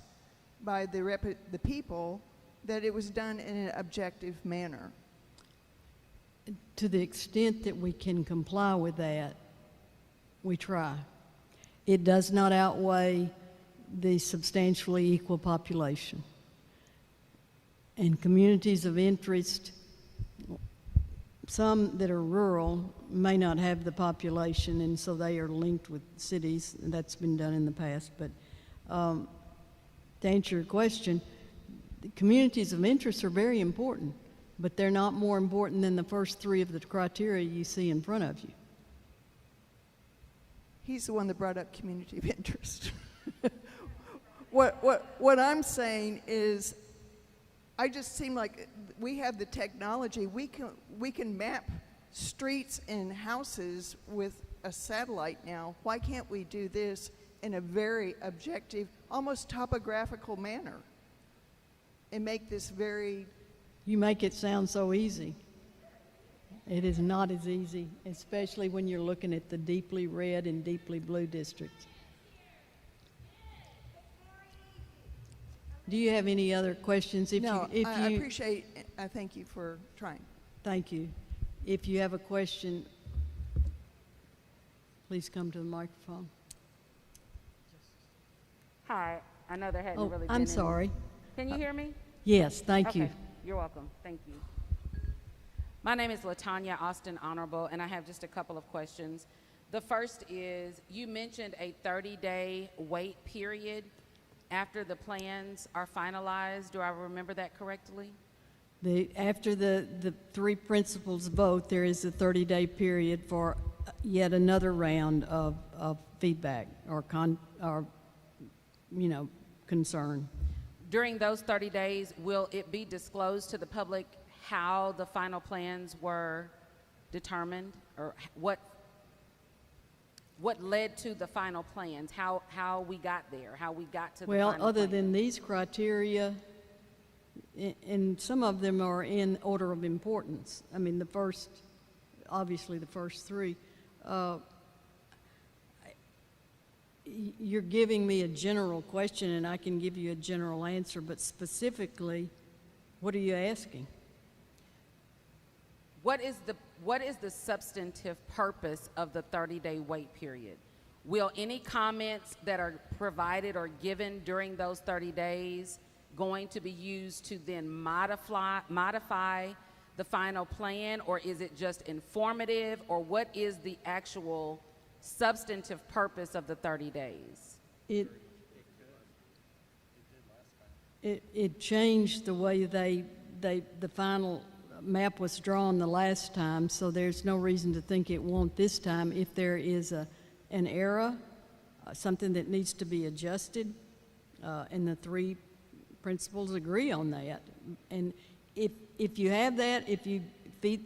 by the people that it was done in an objective manner. To the extent that we can comply with that, we try. It does not outweigh the substantially equal population. And communities of interest, some that are rural may not have the population, and so they are linked with cities. That's been done in the past. But to answer your question, the communities of interest are very important, but they're not more important than the first three of the criteria you see in front of you. He's the one that brought up community of interest. What I'm saying is, I just seem like we have the technology. We can map streets and houses with a satellite now. Why can't we do this in a very objective, almost topographical manner? And make this very... You make it sound so easy. It is not as easy, especially when you're looking at the deeply red and deeply blue districts. Do you have any other questions? No, I appreciate, I thank you for trying. Thank you. If you have a question, please come to the microphone. Hi, I know there hadn't Oh, really been I'm any- sorry. Can you hear me? Yes, thank you. Okay, you're welcome. Thank you. My name is LaTanya Austin Honorable, and I have just a couple of questions. The first is, you mentioned a 30-day wait period after the plans are finalized. Do I remember that correctly? After the three principals vote, there is a 30-day period for yet another round of feedback or concern. During those 30 days, will it be disclosed to the public how the final plans were determined, or what led to the final plans, how we got there, how we got to the Well, final other plan? than these criteria, and some of them are in order of importance. I mean, obviously the first three. You're giving me a general question, and I can give you a general answer, but specifically, what are you asking? What is the substantive purpose of the 30-day wait period? Will any comments that are provided or given during those 30 days going to be used to then modify the final plan, or is it just informative, or what is the actual substantive purpose of the 30 days? It changed the way the final map was drawn the last time, so there's no reason to think it won't this time. If there is an error, something that needs to be adjusted, and the three principals agree on that. And if you have that, if you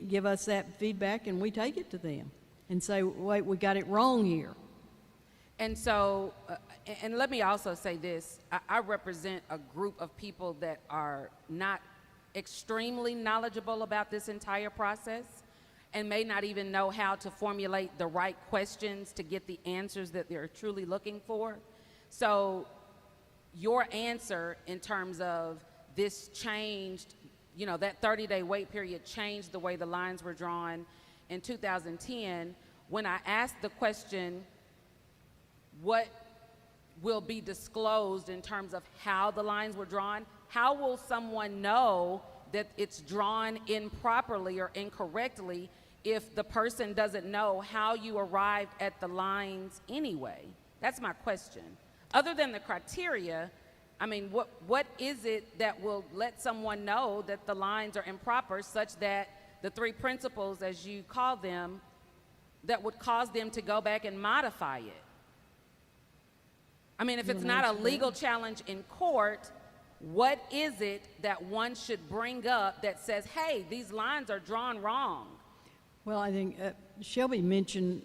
give us that feedback, and we take it to them and say, wait, we got it wrong here. And so, and let me also say this, I represent a group of people that are not extremely knowledgeable about this entire process and may not even know how to formulate the right questions to get the answers that they're truly looking for. So your answer in terms of this changed, that 30-day wait period changed the way the lines were drawn in 2010. When I asked the question, what will be disclosed in terms of how the lines were drawn, how will someone know that it's drawn improperly or incorrectly if the person doesn't know how you arrived at the lines anyway? That's my question. Other than the criteria, I mean, what is it that will let someone know that the lines are improper such that the three principles, as you call them, that would cause them to go back and modify it? I mean, if it's not a legal challenge in court, what is it that one should bring up that says, hey, these lines are drawn wrong? Well, I think Shelby mentioned,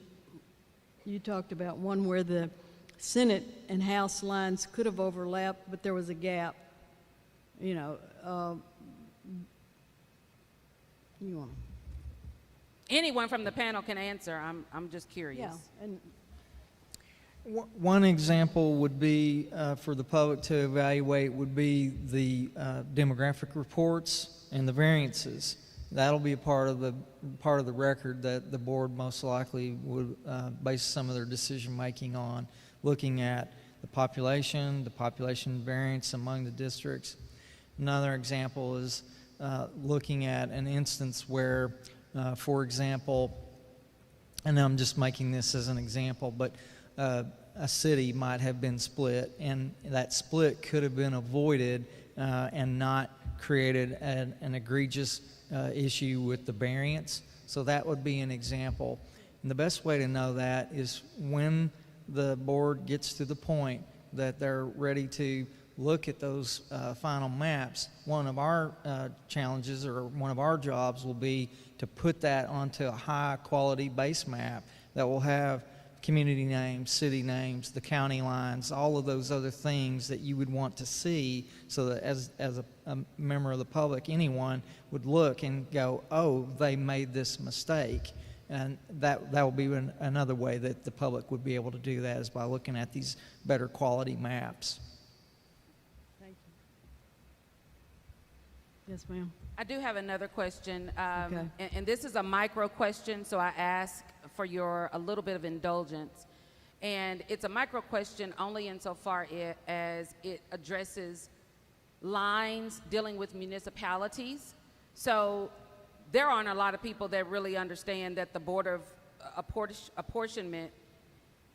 you talked about one where the Senate and House lines could have overlapped, but there was a gap. You want Anyone from the panel can answer. I'm just curious. Yeah, and One example would be for the public to evaluate would be the demographic reports and the variances. That'll be a part of the record that the board most likely would base some of their decision making on, looking at the population variance among the districts. Another example is looking at an instance where, for example, and I'm just making this as an example, but a city might have been split, and that split could have been avoided and not created an egregious issue with the variance. So that would be an example. And the best way to know that is when the board gets to the point that they're ready to look at those final maps. One of our challenges or one of our jobs will be to put that onto a high quality base map that will have community names, city names, the county lines, all of those other things that you would want to see, so that as a member of the public, anyone would look and go, oh, they made this mistake. And that will be another way that the public would be able to do that, is by looking at these better quality maps. Thank you. Yes, ma'am. I do have another question, Okay. and this is a micro question, so I ask for a little bit of indulgence. And it's a micro question only insofar as it addresses lines dealing with municipalities. So there aren't a lot of people that really understand that the Board of Apportionment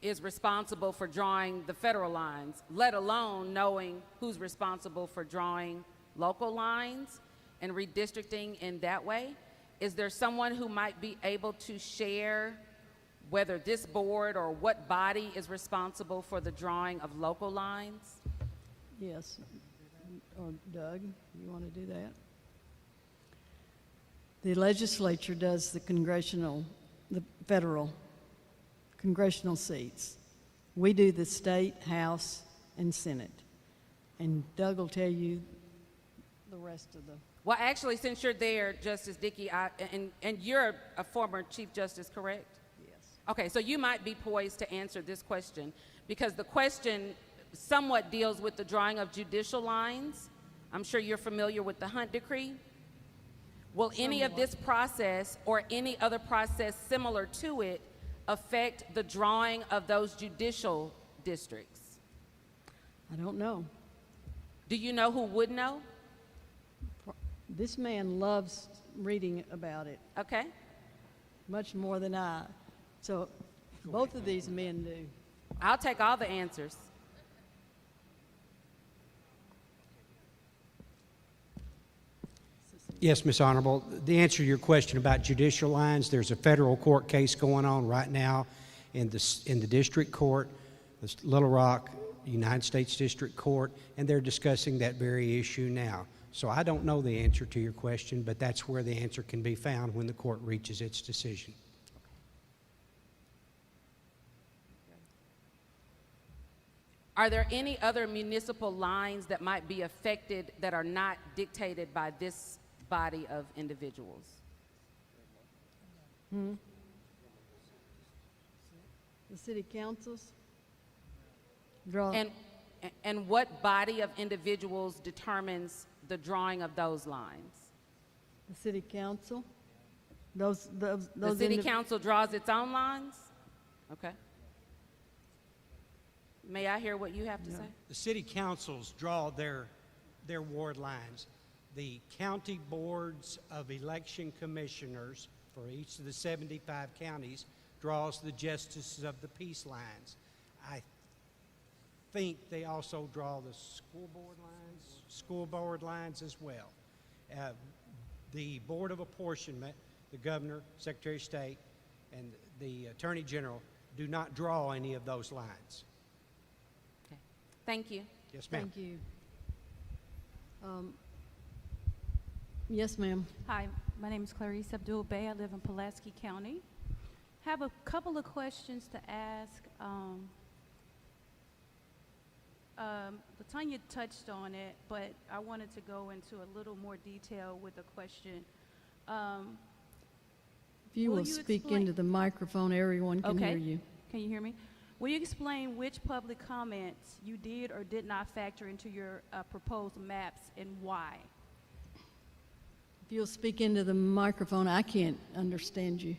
is responsible for drawing the federal lines, let alone knowing who's responsible for drawing local lines and redistricting in that way. Is there someone who might be able to share whether this board or what body is responsible for the drawing of local lines? Yes. Or Doug, you want to do that? The legislature does the federal congressional seats. We do the state, House, and Senate. And Doug will tell you the rest of the... Well, actually, since you're there, Justice Dickey, and you're a former Chief Justice, correct? Yes. Okay, so you might be poised to answer this question, because the question somewhat deals with the drawing of judicial lines. I'm sure you're familiar with the Hunt Decree. Will any of this process or any other process similar to it affect the drawing of those judicial districts? I don't know. Do you know who would know? This man loves reading about it. Okay. Much more than I. So both of these men do. I'll take all the answers. Yes, Ms. Honorable. The answer to your question about judicial lines, there's a federal court case going on right now in the district court, the Little Rock United States District Court, and they're discussing that very issue now. So I don't know the answer to your question, but that's where the answer can be found when the court reaches its decision. Are there any other municipal lines that might be affected that are not dictated by this body of individuals? The city councils draw. And what body of individuals determines the drawing of those lines? The city council. The city council draws its own lines? Okay. May I hear what you have to say? The city councils draw their ward lines. The county boards of election commissioners for each of the 75 counties draws the justices of the peace lines. I think they also draw the school board lines as well. The Board of Apportionment, the governor, Secretary of State, and the Attorney General do not draw any of those lines. Okay. Thank you. Yes, ma'am. Thank you. Yes, ma'am. Hi, my name is Clarice Abdul Bey. I live in Pulaski County. Have a couple of questions to ask. Latonya touched on it, but I wanted to go into a little more detail with a question. If you will speak into the microphone, everyone can hear you. Can you hear me? Will you explain which public comments you did or did not factor into your proposed maps and why? If you'll speak into the microphone, I can't understand you.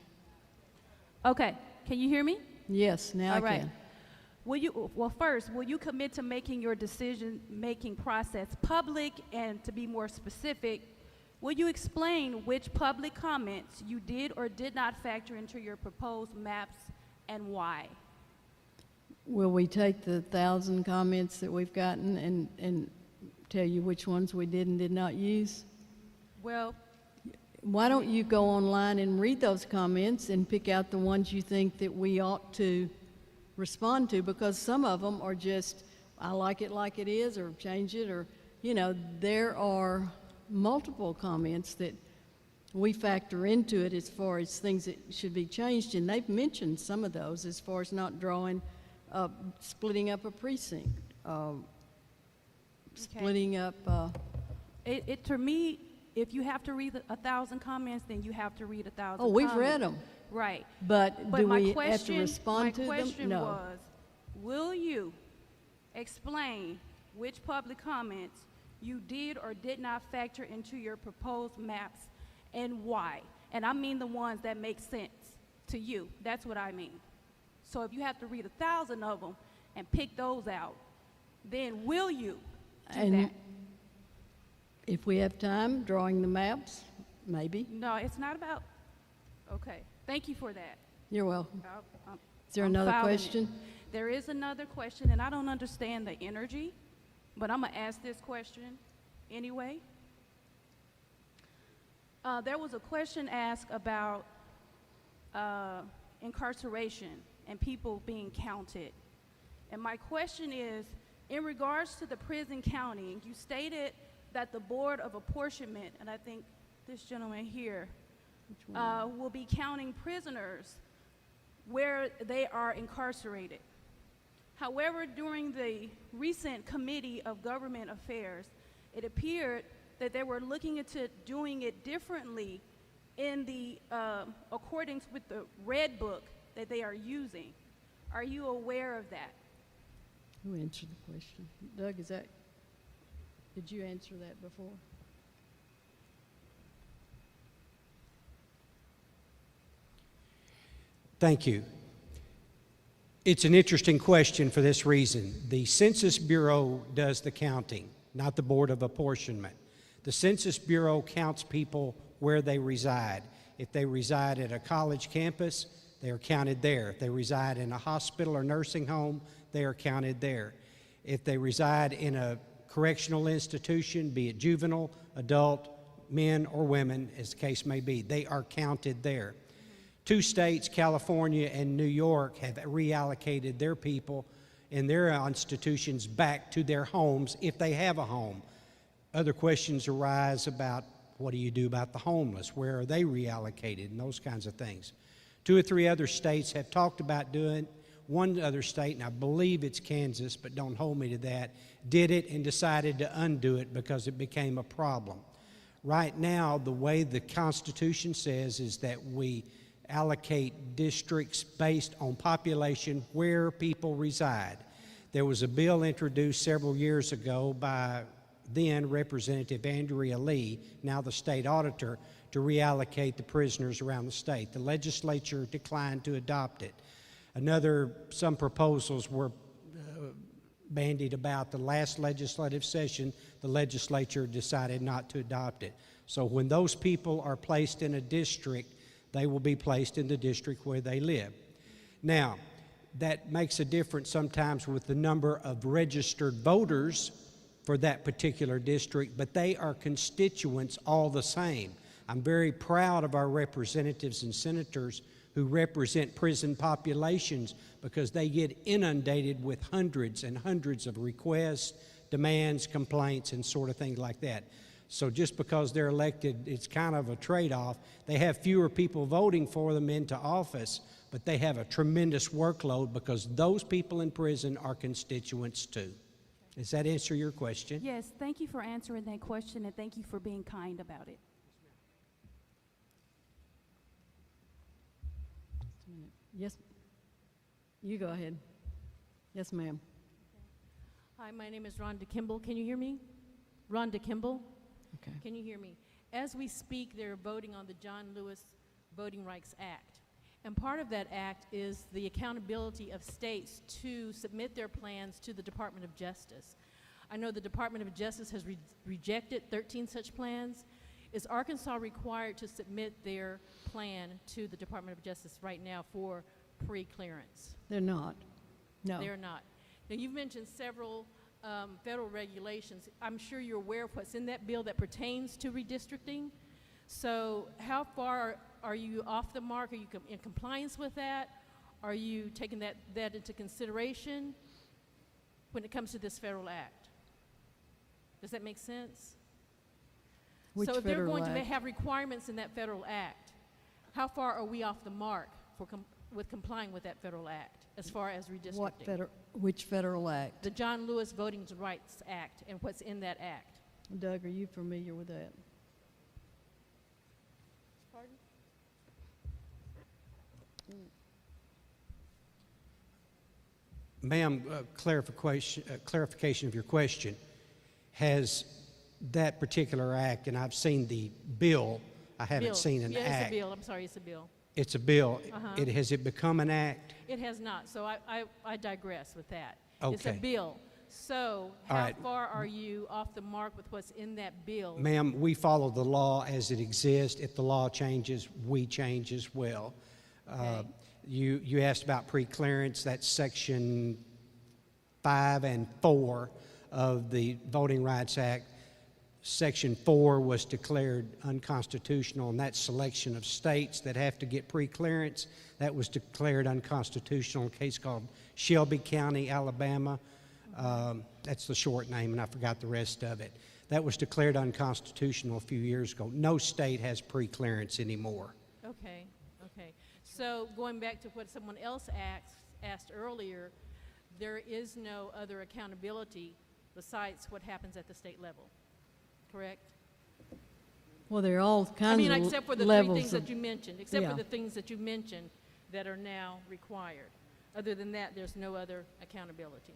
Okay, can you hear me? Yes, now All I right. can. First, will you commit to making your decision-making process public, and to be more specific, will you explain which public comments you did or did not factor into your proposed maps and why? Will we take the 1,000 comments that we've gotten and tell you which ones we did and did not use? Well, why don't you go online and read those comments and pick out the ones you think that we ought to respond to, because some of them are just, I like it is, or change it, or, there are multiple comments that we factor into it as far as things that should be changed, and they've mentioned some of those as far as not drawing, splitting up a precinct, splitting up. To me, if you have to read 1,000 comments, then you have to read 1,000. Oh, we've read them. Right. But do my we question, have to respond to them? My question No. was, will you explain which public comments you did or did not factor into your proposed maps and why? And I mean the ones that make sense to you. That's what I mean. So if you have to read 1,000 of them and pick those out, then will you do that? If we have time, drawing the maps, maybe. No, it's not about, okay. Thank you for that. You're welcome. Is there I'm another filing it. question? There is another question, and I don't understand the energy, but I'm going to ask this question anyway. There was a question asked about incarceration and people being counted. And my question is, in regards to the prison counting, you stated that the Board of Apportionment, and I think this gentleman here, will be counting prisoners where they are incarcerated. However, during the recent Committee of Government Affairs, it appeared that they were looking into doing it differently in the accordance with the Red Book that they are using. Are you aware of that? Who answered the question? Doug, did you answer that before? Thank you. It's an interesting question for this reason. The Census Bureau does the counting, not the Board of Apportionment. The Census Bureau counts people where they reside. If they reside at a college campus, they are counted there. If they reside in a hospital or nursing home, they are counted there. If they reside in a correctional institution, be it juvenile, adult, men or women, as the case may be, they are counted there. Two states, California and New York, have reallocated their people in their institutions back to their homes if they have a home. Other questions arise about what do you do about the homeless? Where are they reallocated? And those kinds of things. 2 or 3 other states have talked about doing it. One other state, and I believe it's Kansas, but don't hold me to that, did it and decided to undo it because it became a problem. Right now, the way the Constitution says is that we allocate districts based on population where people reside. There was a bill introduced several years ago by then Representative Andrea Lee, now the state auditor, to reallocate the prisoners around the state. The legislature declined to adopt it. Some proposals were bandied about the last legislative session. The legislature decided not to adopt it. So when those people are placed in a district, they will be placed in the district where they live. Now, that makes a difference sometimes with the number of registered voters for that particular district, but they are constituents all the same. I'm very proud of our representatives and senators who represent prison populations because they get inundated with hundreds and hundreds of requests, demands, complaints, and sort of things like that. So just because they're elected, it's kind of a trade-off. They have fewer people voting for them into office, but they have a tremendous workload because those people in prison are constituents too. Does that answer your question? Yes, thank you for answering that question, and thank you for being kind about it. Yes, you go ahead. Yes, ma'am. Hi, my name is Rhonda Kimball. Can you hear me? Rhonda Kimball. Okay. Can you hear me? As we speak, they're voting on the John Lewis Voting Rights Act. And part of that act is the accountability of states to submit their plans to the Department of Justice. I know the Department of Justice has rejected 13 such plans. Is Arkansas required to submit their plan to the Department of Justice right now for pre-clearance? They're not. No. They're not. Now, you've mentioned several federal regulations. I'm sure you're aware of what's in that bill that pertains to redistricting. So how far are you off the mark? Are you in compliance with that? Are you taking that into consideration when it comes to this federal act? Does that make sense? Which So if they're federal going to act? have requirements in that federal act, how far are we off the mark with complying with that federal act as far as redistricting? Which federal act? The John Lewis Voting Rights Act and what's in that act. Doug, are you familiar with that? Pardon? Ma'am, clarification of your question. Has that particular act, and I've seen the bill, I haven't Bill. seen an Yeah, act. it's a bill. I'm sorry, it's a bill. It's a bill. Uh-huh. Has it become an act? It has not, so I digress with that. It's a Okay. bill. So All how right. far are you off the mark with what's in that bill? Ma'am, we follow the law as it exists. If the law changes, we change as well. You asked about pre-clearance. That's Section 5 and 4 of the Voting Rights Act. Section 4 was declared unconstitutional, and that selection of states that have to get pre-clearance, that was declared unconstitutional in a case called Shelby County, Alabama. That's the short name, and I forgot the rest of it. That was declared unconstitutional a few years ago. No state has pre-clearance anymore. Okay, okay. So going back to what someone else asked earlier, there is no other accountability besides what happens at the state level, correct? Well, there are all kinds of except for the three levels things that you mentioned, except yeah. for the things that you mentioned that are now required. Other than that, there's no other accountability.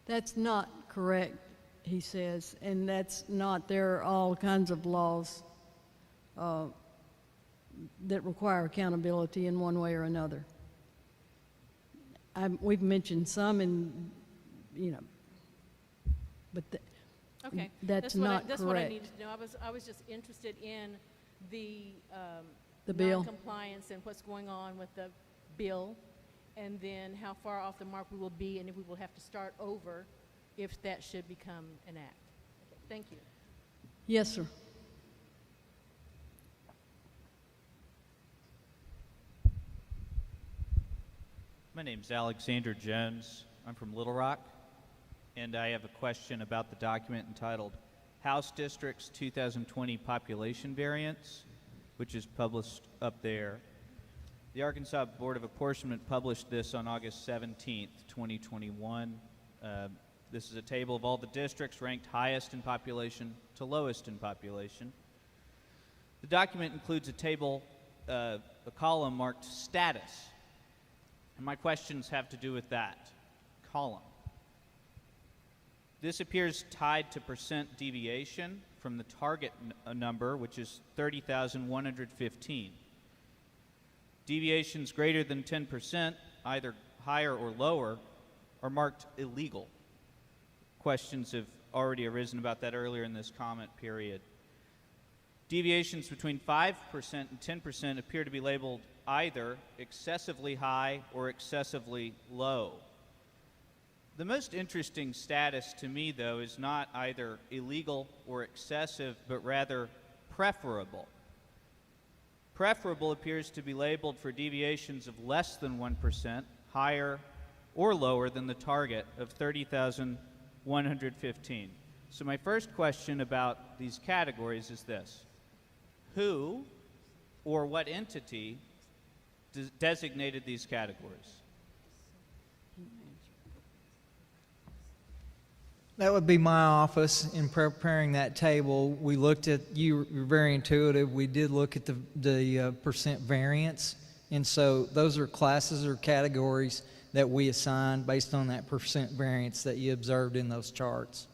That's not correct, he says, and that's not, there are all kinds of laws that require accountability in one way or another. We've mentioned some, and but Okay, that's what not that's what I correct. needed to know. I was just interested in the bill. non-compliance and what's going on with the bill, and then how far off the mark we will be, and if we will have to start over if that should become an act. Okay, thank you. Yes, sir. My name's Alexander Jones. I'm from Little Rock, and I have a question about the document entitled House Districts 2020 Population Variance, which is published up there. The Arkansas Board of Apportionment published this on August 17th, 2021. This is a table of all the districts ranked highest in population to lowest in population. The document includes a table, a column marked status. And my questions have to do with that column. This appears tied to percent deviation from the target number, which is 30,115. Deviations greater than 10%, either higher or lower, are marked illegal. Questions have already arisen about that earlier in this comment period. Deviations between 5% and 10% appear to be labeled either excessively high or excessively low. The most interesting status to me, though, is not either illegal or excessive, but rather preferable. Preferable appears to be labeled for deviations of less than 1%, higher or lower than the target of 30,115. So my first question about these categories is this: who or what entity designated these categories? That would be my office. In preparing that table, we looked at, you're very intuitive, we did look at the percent variance. And so those are classes or categories that we assign based on that percent variance that you observed in those charts.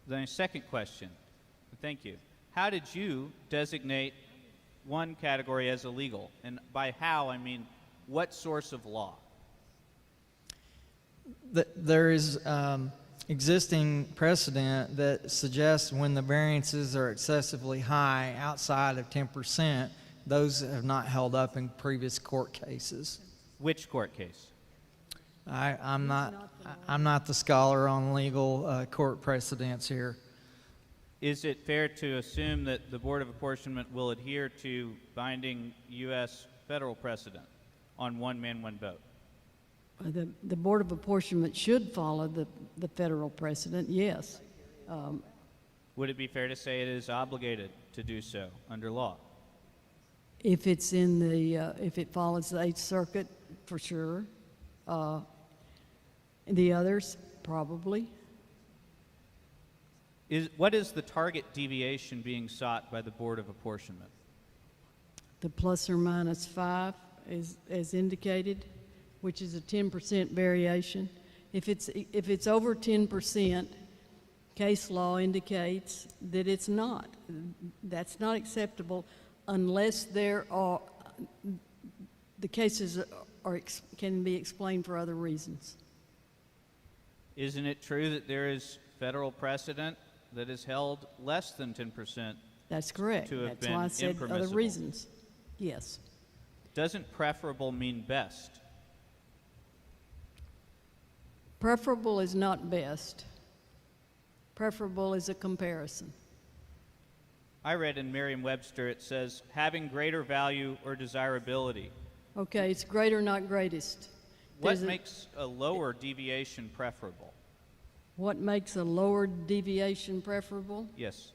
Then a second question. Thank you. How did you designate one category as illegal? And by how, I mean what source of law? There is existing precedent that suggests when the variances are excessively high outside of 10%, those have not held up in previous court cases. Which court case? I'm not the scholar on legal court precedents here. Is it fair to assume that the Board of Apportionment will adhere to binding U.S. federal precedent on one man, one vote? The Board of Apportionment should follow the federal precedent, yes. would it be fair to say it is obligated to do so under law? If it's in the, if it follows the Eighth Circuit, for sure. The others, probably. What is the target deviation being sought by the Board of Apportionment? The plus or minus 5 is as indicated, which is a 10% variation. If it's over 10%, case law indicates that it's not. That's not acceptable unless there are, the cases can be explained for other reasons. Isn't it true that there is federal precedent that has held less than 10%? That's correct. To have That's been why I said other impermissible? reasons. Yes. Doesn't preferable mean best? Preferable is not best. Preferable is a comparison. I read in Merriam-Webster it says having greater value or desirability. Okay, it's greater, not greatest. What makes a lower deviation preferable? What makes a lower deviation preferable? Yes.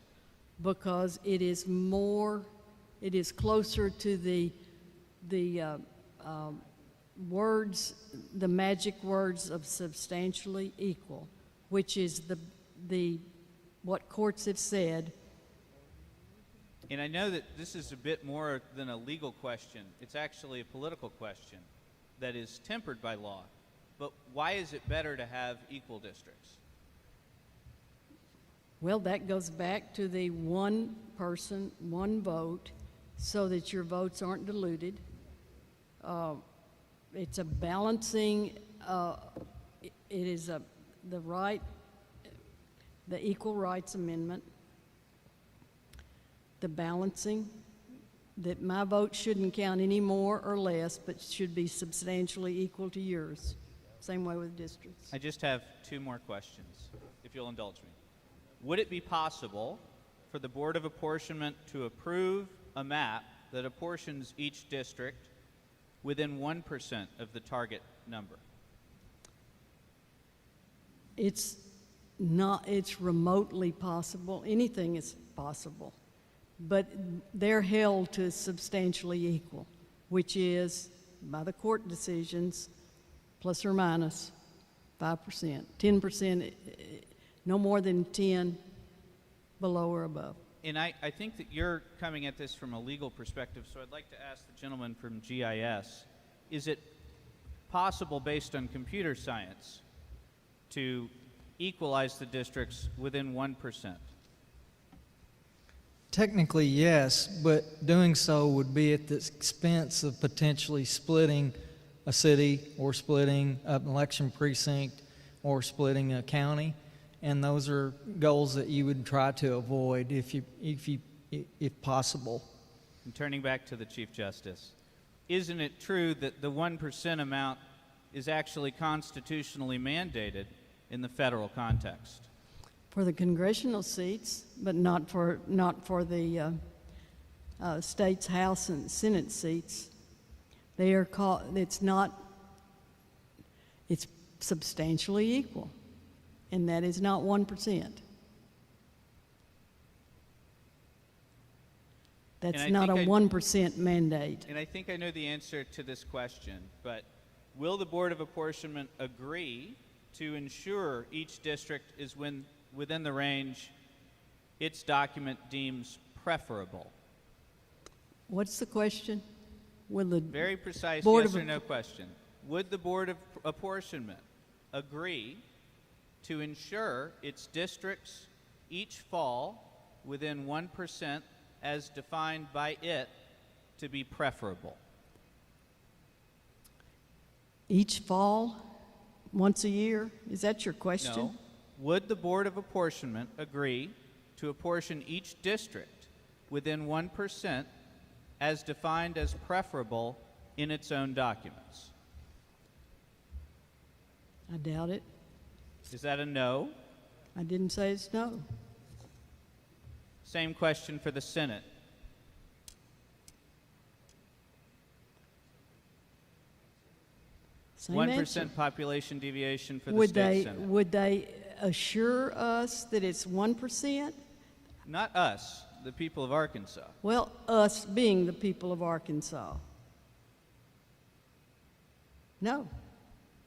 Because it is more, it is closer to the words, the magic words of substantially equal, which is what courts have said. And I know that this is a bit more than a legal question. It's actually a political question that is tempered by law. But why is it better to have equal districts? Well, that goes back to the one person, one vote, so that your votes aren't diluted. It's a balancing, it is the Equal Rights Amendment, the balancing, that my vote shouldn't count any more or less, but should be substantially equal to yours. Same way with districts. I just have two more questions, if you'll indulge me. Would it be possible for the Board of Apportionment to approve a map that apportions each district within 1% of the target number? It's remotely possible. Anything is possible. But they're held to substantially equal, which is, by the court decisions, plus or minus 5%. 10%, no more than 10 below or above. And I think that you're coming at this from a legal perspective, so I'd like to ask the gentleman from GIS, is it possible, based on computer science, to equalize the districts within 1%? Technically, yes, but doing so would be at the expense of potentially splitting a city or splitting an election precinct or splitting a county, and those are goals that you would try to avoid if possible. And turning back to the Chief Justice, isn't it true that the 1% amount is actually constitutionally mandated in the federal context? For the congressional seats, but not for the state's House and Senate seats. They are called. It's substantially equal, and that is not 1%. That's not a 1% mandate. And I think I know the answer to this question, but will the Board of Apportionment agree to ensure each district is within the range its document deems preferable? What's the question? Will the Very precise Board yes of or no question. Would the Board of Apportionment agree to ensure its districts each fall within 1% as defined by it to be preferable? Each fall, once a year? Is that your question? No. Would the Board of Apportionment agree to apportion each district within 1% as defined as preferable in its own documents? I doubt it. Is that a no? I didn't say it's no. Same question for the Senate. Same 1% answer. population deviation for the state Senate. Would they assure us that it's 1%? Not us, the people of Arkansas. Well, us being the people of Arkansas. No,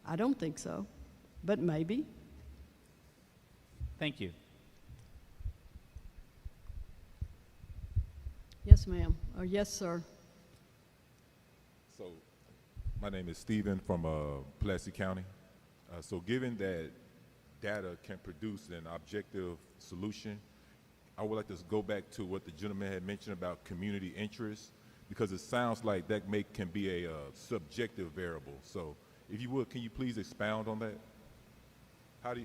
I don't think so, but maybe. Thank you. Yes, ma'am, or yes, sir. So, my name is Stephen from Pulaski County. So given that data can produce an objective solution, I would like to go back to what the gentleman had mentioned about community interest, because it sounds like that can be a subjective variable. So if you would, can you please expound on that?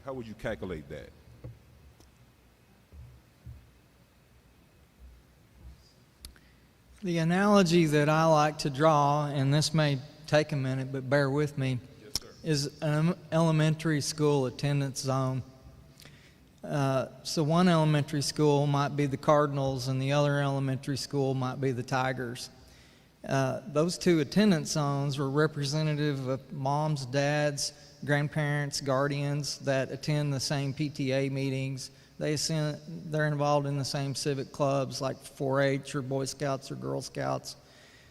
How would you calculate that? The analogy that I like to draw, and this may take a minute, but bear with me, is an elementary school attendance zone. So one elementary school might be the Cardinals and the other elementary school might be the Tigers. Those two attendance zones were representative of moms, dads, grandparents, guardians that attend the same PTA meetings. They're involved in the same civic clubs like 4-H or Boy Scouts or Girl Scouts.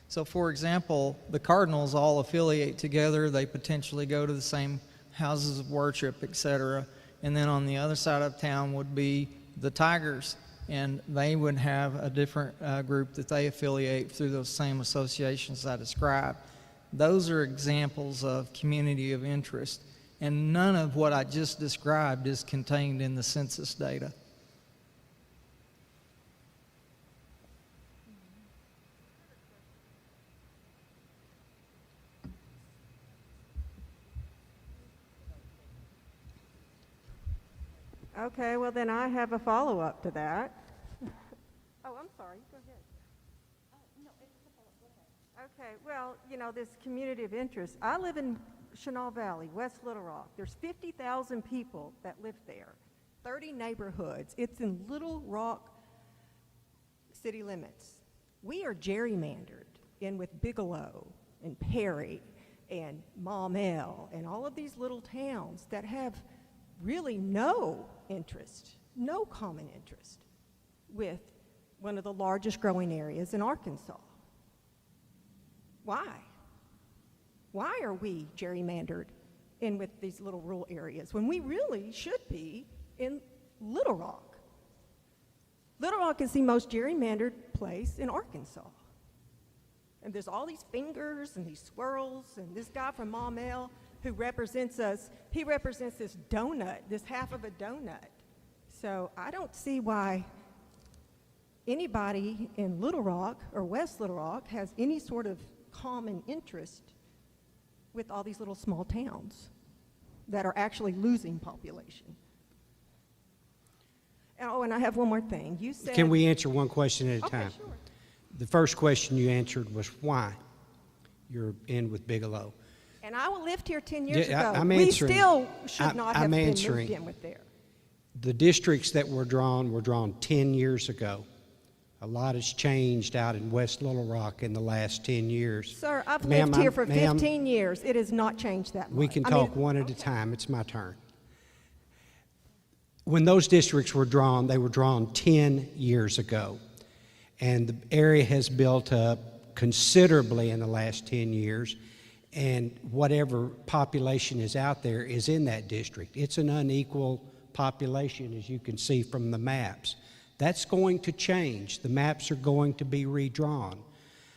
So for example, the Cardinals all affiliate together. They potentially go to the same houses of worship, etc. And then on the other side of town would be the Tigers, and they would have a different group that they affiliate through those same associations I described. Those are examples of community of interest, and none of what I just described is contained in the census data. Okay, well then I have a follow-up to that. Oh, I'm sorry, go ahead. Okay, well, you know, this community of interest, I live in Chenal Valley, West Little Rock. There's 50,000 people that live there, 30 neighborhoods. It's in Little Rock city limits. We are gerrymandered in with Bigelow and Perry and Maumelle and all of these little towns that have really no interest, no common interest with one of the largest growing areas in Arkansas. Why? Why are we gerrymandered in with these little rural areas when we really should be in Little Rock? Little Rock is the most gerrymandered place in Arkansas. And there's all these fingers and these swirls, and this guy from Maumelle who represents us, he represents this donut, this half of a donut. So I don't see why anybody in Little Rock or West Little Rock has any sort of common interest with all these little small towns that are actually losing population. Oh, and I have one more thing. You said... Can we answer one question at a time? Okay, sure. The first question you answered was why you're in with Bigelow. And I lived here 10 years ago. I'm we answering. still should not have I'm been answering. moved in with there. The districts that were drawn 10 years ago. A lot has changed out in West Little Rock in the last 10 years. Sir, I've Ma'am, lived here for ma'am, 15 years. It has not changed that much. We can talk one at a time. It's my turn. When those districts were drawn, they were drawn 10 years ago. And the area has built up considerably in the last 10 years. And whatever population is out there is in that district. It's an unequal population, as you can see from the maps. That's going to change. The maps are going to be redrawn.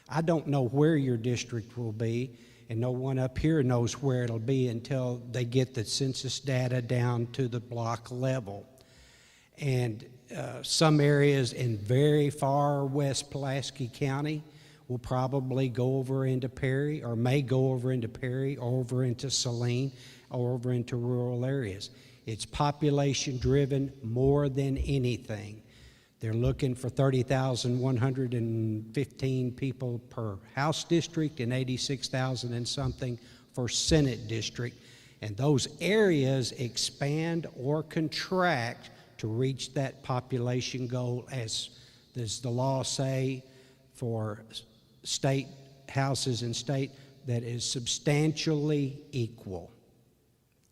I don't know where your district will be, and no one up here knows where it'll be until they get the census data down to the block level. And some areas in very far west Pulaski County will probably go over into Perry, or may go over into Perry, or over into Saline, or over into rural areas. It's population driven more than anything. They're looking for 30,115 people per House district and 86,000 and something for Senate district. And those areas expand or contract to reach that population goal, as does the law say, for state houses and state, that is substantially equal.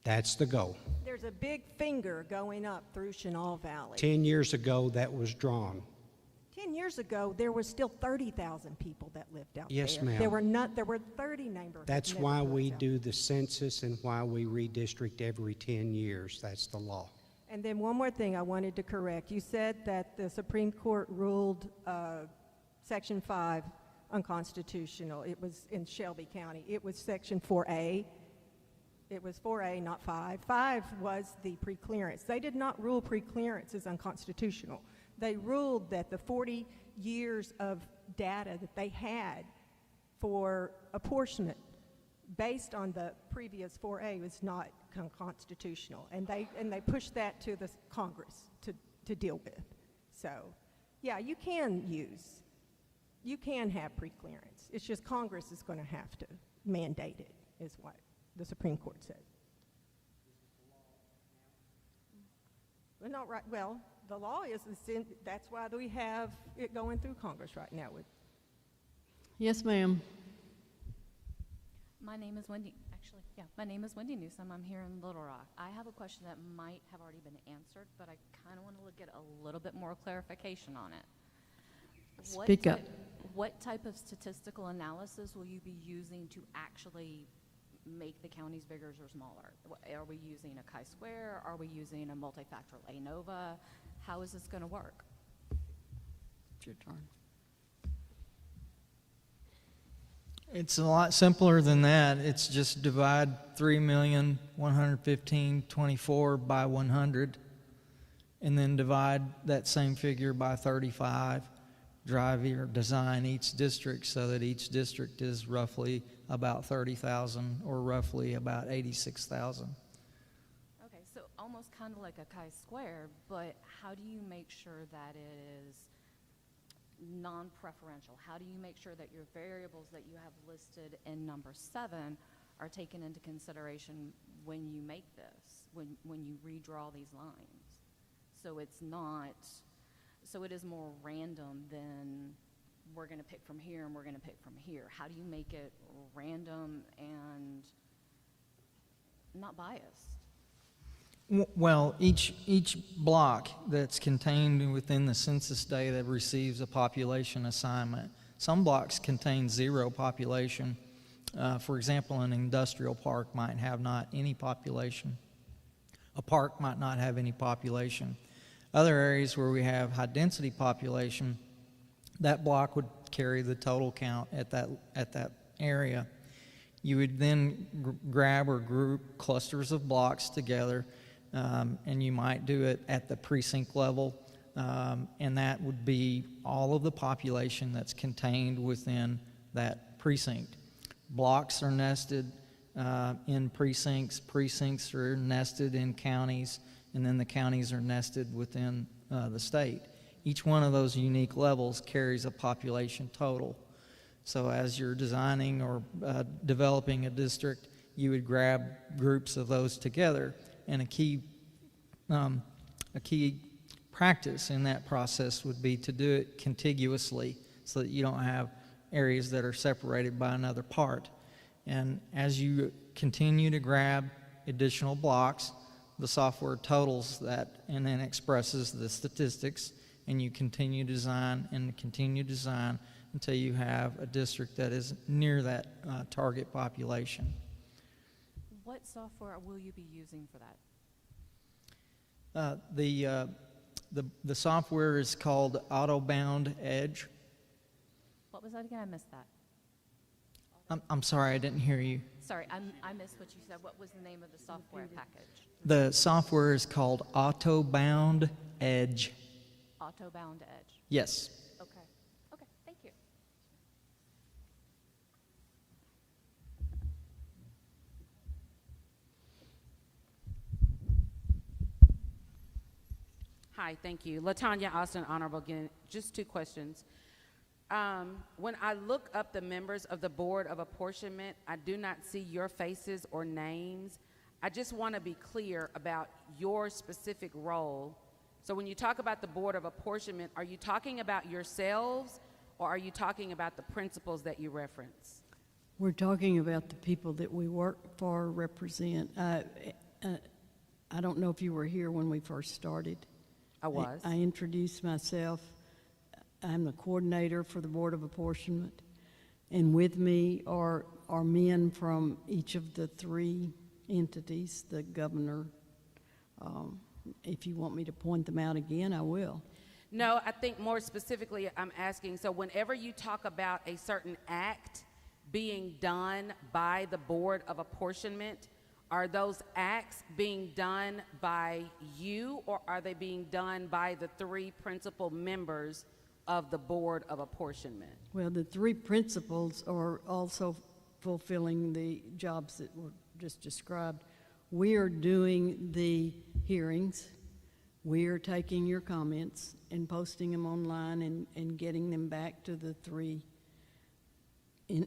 That's the goal. There's a big finger going up through Chenal Valley. 10 years ago, that was drawn. 10 years ago, there was still 30,000 people that lived out Yes, there. ma'am. There were 30 neighborhoods. That's why we do the census and why we redistrict every 10 years. That's the law. And then one more thing I wanted to correct. You said that the Supreme Court ruled Section 5 unconstitutional. It was in Shelby County. It was Section 4A. It was 4A, not 5. 5 was the preclearance. They did not rule preclearance as unconstitutional. They ruled that the 40 years of data that they had for apportionment based on the previous 4A was not constitutional, and they pushed that to the Congress to deal with. So, yeah, you can have preclearance. It's just Congress is going to have to mandate it, is what the Supreme Court said. Well, not right. Well, the law is that's why we have it going through Congress right now. Yes, ma'am. My name is Wendy. Actually, yeah, my name is Wendy Newsom. I'm here in Little Rock. I have a question that might have already been answered, but I kind of want to get a little bit more clarification on it. Speak up. What type of statistical analysis will you be using to actually make the counties bigger or smaller? Are we using a chi-square? Are we using a multifactorial ANOVA? How is this going to work? It's your turn. It's a lot simpler than that. It's just divide 3,115,24 by 100, and then divide that same figure by 35. Drive or design each district so that each district is roughly about 30,000 or roughly about 86,000. Okay, so almost kind of like a chi-square, but how do you make sure that it is non-preferential? How do you make sure that your variables that you have listed in number 7 are taken into consideration when you make this, when you redraw these lines? So it's not, so it is more random than we're going to pick from here and we're going to pick from here. How do you make it random and not biased? Well, each block that's contained within the census data receives a population assignment. Some blocks contain 0 population. For example, an industrial park might have not any population. A park might not have any population. Other areas where we have high density population, that block would carry the total count at that area. You would then grab or group clusters of blocks together, and you might do it at the precinct level, and that would be all of the population that's contained within that precinct. Blocks are nested in precincts. Precincts are nested in counties, and then the counties are nested within the state. Each one of those unique levels carries a population total. So as you're designing or developing a district, you would grab groups of those together, and a key practice in that process would be to do it contiguously so that you don't have areas that are separated by another part. And as you continue to grab additional blocks, the software totals that and then expresses the statistics, and you continue to design and continue to design until you have a district that is near that target population. What software will you be using for that? The software is called Autobound Edge. What was that again? I missed that. I'm sorry, I didn't hear you. Sorry, I missed what you said. What was the name of the software package? The software is called Autobound Edge. Autobound Edge. Yes. Okay. Okay, thank you. Hi, thank you. LaTanya Austin, Honorable again. Just 2 questions. When I look up the members of the Board of Apportionment, I do not see your faces or names. I just want to be clear about your specific role. So when you talk about the Board of Apportionment, are you talking about yourselves, or are you talking about the principles that you reference? We're talking about the people that we work for, represent. I don't know if you were here when we first started. I was. I introduced myself. I'm the coordinator for the Board of Apportionment, and with me are men from each of the three entities, the governor. If you want me to point them out again, I will. No, I think more specifically, I'm asking, so whenever you talk about a certain act being done by the Board of Apportionment, are those acts being done by you, or are they being done by the three principal members of the Board of Apportionment? Well, the three principals are also fulfilling the jobs that were just described. We are doing the hearings. We are taking your comments and posting them online and getting them back to the three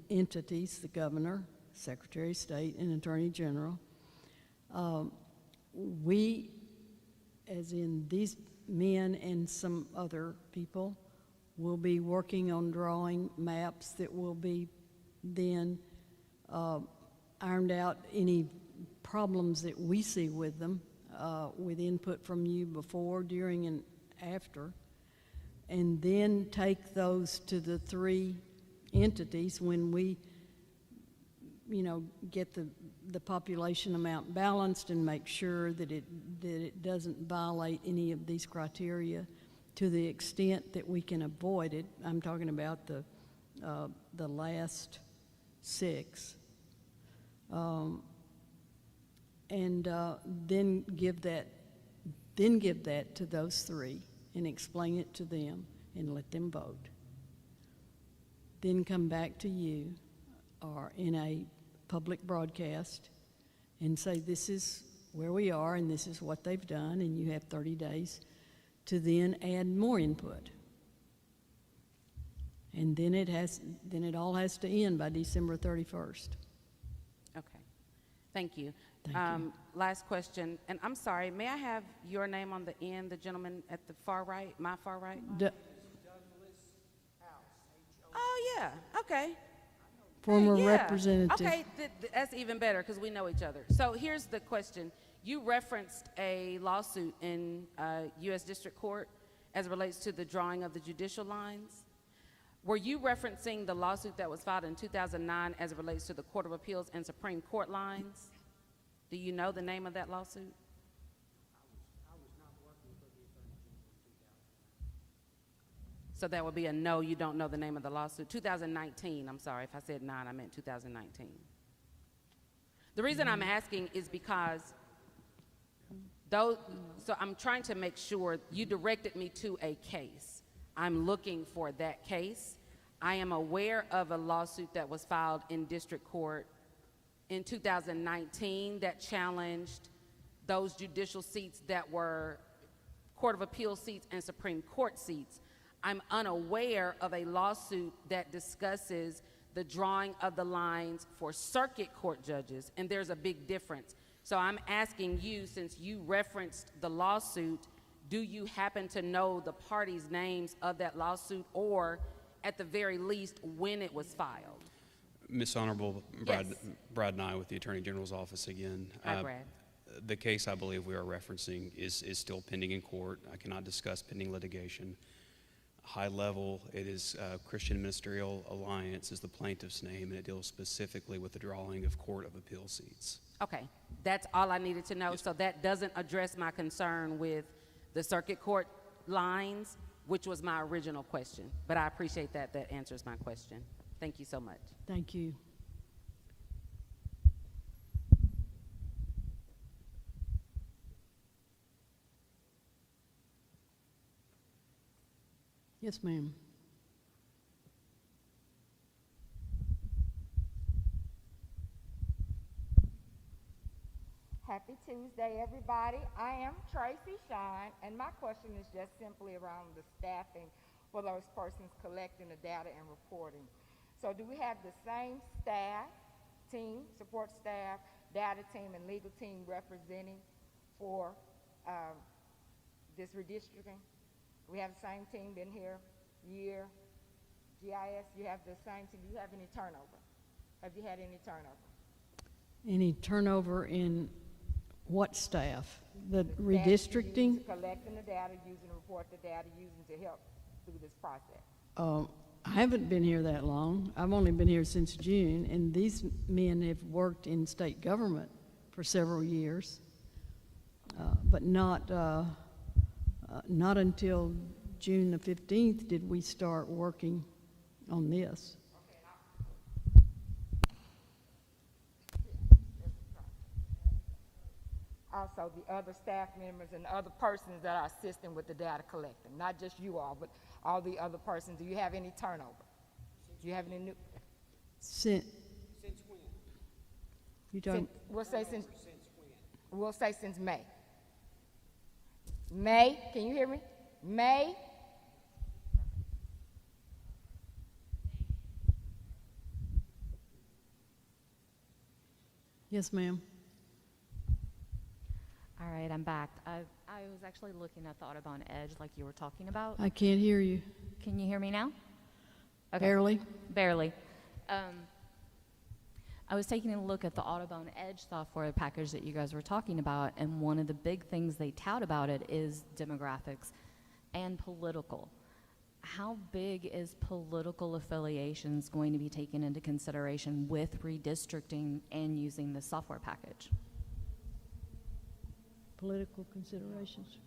entities, the governor, Secretary of State, and Attorney General. We, as in these men and some other people, will be working on drawing maps that will be then ironed out any problems that we see with them, with input from you before, during, and after, and then take those to the three entities when we, get the population amount balanced and make sure that it doesn't violate any of these criteria to the extent that we can avoid it. I'm talking about the last six. Then give that to those three and explain it to them and let them vote. Then come back to you or in a public broadcast and say, this is where we are and this is what they've done, and you have 30 days to then add more input. And then it all has to end by December 31st. Okay, thank you. Thank you. Last question, and I'm sorry, may I have your name on the end, the gentleman at the far right, my far right? Oh, yeah, okay. Former Yeah. representative. Okay, that's even better because we know each other. So here's the question. You referenced a lawsuit in U.S. District Court as it relates to the drawing of the judicial lines. Were you referencing the lawsuit that was filed in 2009 as it relates to the Court of Appeals and Supreme Court lines? Do you know the name of that lawsuit? So that would be a no, you don't know the name of the lawsuit. 2019, I'm sorry, if I said 9, I meant 2019. The reason I'm asking is because so I'm trying to make sure you directed me to a case. I'm looking for that case. I am aware of a lawsuit that was filed in district court in 2019 that challenged those judicial seats that were Court of Appeals seats and Supreme Court seats. I'm unaware of a lawsuit that discusses the drawing of the lines for circuit court judges, and there's a big difference. So I'm asking you, since you referenced the lawsuit, do you happen to know the parties' names of that lawsuit, or at the very least, when it was filed? Miss Honorable, Brad, Yes. Brad Nye with the Attorney General's office again. Hi, Brad. The case I believe we are referencing is still pending in court. I cannot discuss pending litigation. High level, it is Christian Ministerial Alliance is the plaintiff's name, and it deals specifically with the drawing of Court of Appeal seats. Okay, that's all I needed to know. So that doesn't address my concern with the circuit court lines, which was my original question. But I appreciate that. That answers my question. Thank you so much. Thank you. Yes, ma'am. Happy Tuesday, everybody. I am Tracy Shine, and my question is just simply around the staffing for those persons collecting the data and reporting. So do we have the same staff, team, support staff, data team, and legal team representing for this redistricting? We have the same team, been here year. GIS, you have the same team. Do you have any turnover? Have you had any turnover? Any turnover in What staff? The Staff you're redistricting? using to collecting the data, using to report the data, using to help through this process. I haven't been here that long. I've only been here since June, and these men have worked in state government for several years, but not until June the 15th did we start working on this. Also, the other staff members and other persons that are assisting with the data collecting, not just you all, but all the other persons. Do you have any turnover? Do you have any new? Since when? You talking? We'll say since. We'll say since May. May, can you hear me? May. Yes, ma'am. All right, I'm back. I was actually looking at the Audubon Edge like you were talking about. I can't hear you. Can you hear me now? Barely. Barely. I was taking a look at the Audubon Edge software package that you guys were talking about, and one of the big things they tout about it is demographics and political. How big is political affiliations going to be taken into consideration with redistricting and using the software package? Political considerations.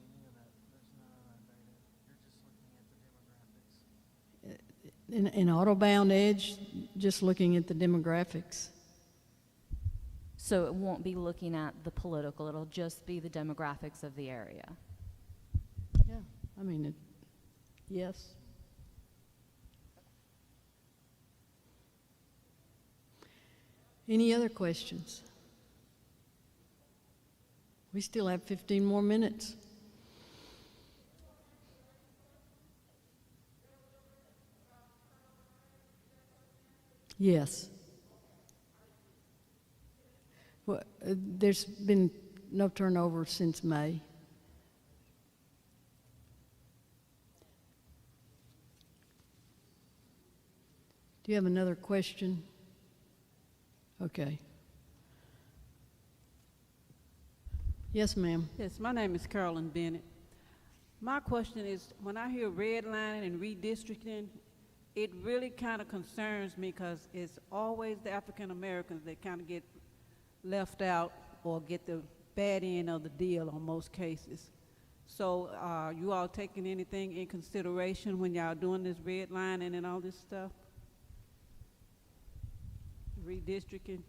In Autobound Edge, just looking at the demographics. So it won't be looking at the political, it'll just be the demographics of the area. Yeah, I mean, yes. Any other questions? We still have 15 more minutes. Yes. Well, there's been no turnover since May. Do you have another question? Okay. Yes, ma'am. Yes, my name is Carolyn Bennett. My question is, when I hear redlining and redistricting, it really kind of concerns me because it's always the African Americans that kind of get left out or get the bad end of the deal on most cases. So are you all taking anything in consideration when y'all doing this redlining and all this stuff? Redistricting?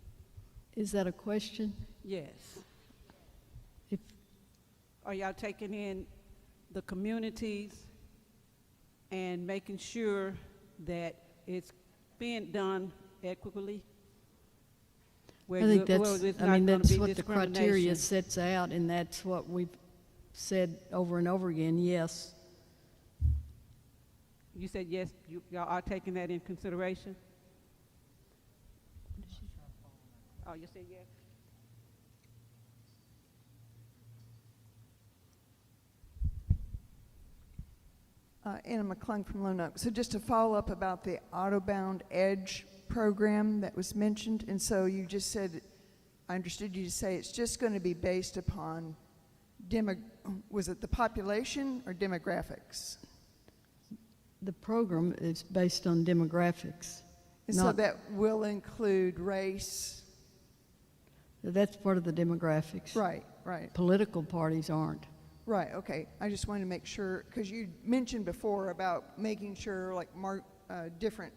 Is that a question? Yes. If Are y'all taking in the communities and making sure that it's being done equitably? I think that's, I mean, that's what the criteria sets out, and that's what we've said over and over again, yes. You said yes, y'all are taking that in consideration? Oh, you said yes? Anna McClung from Lone Oak. So just to follow up about the Autobound Edge program that was mentioned, and so you just said, I understood you to say it's just going to be based upon, was it the population or demographics? The program is based on demographics. And so that will include race? That's part of the demographics. Right, right. Political parties aren't. Right, okay. I just wanted to make sure, because you mentioned before about making sure like different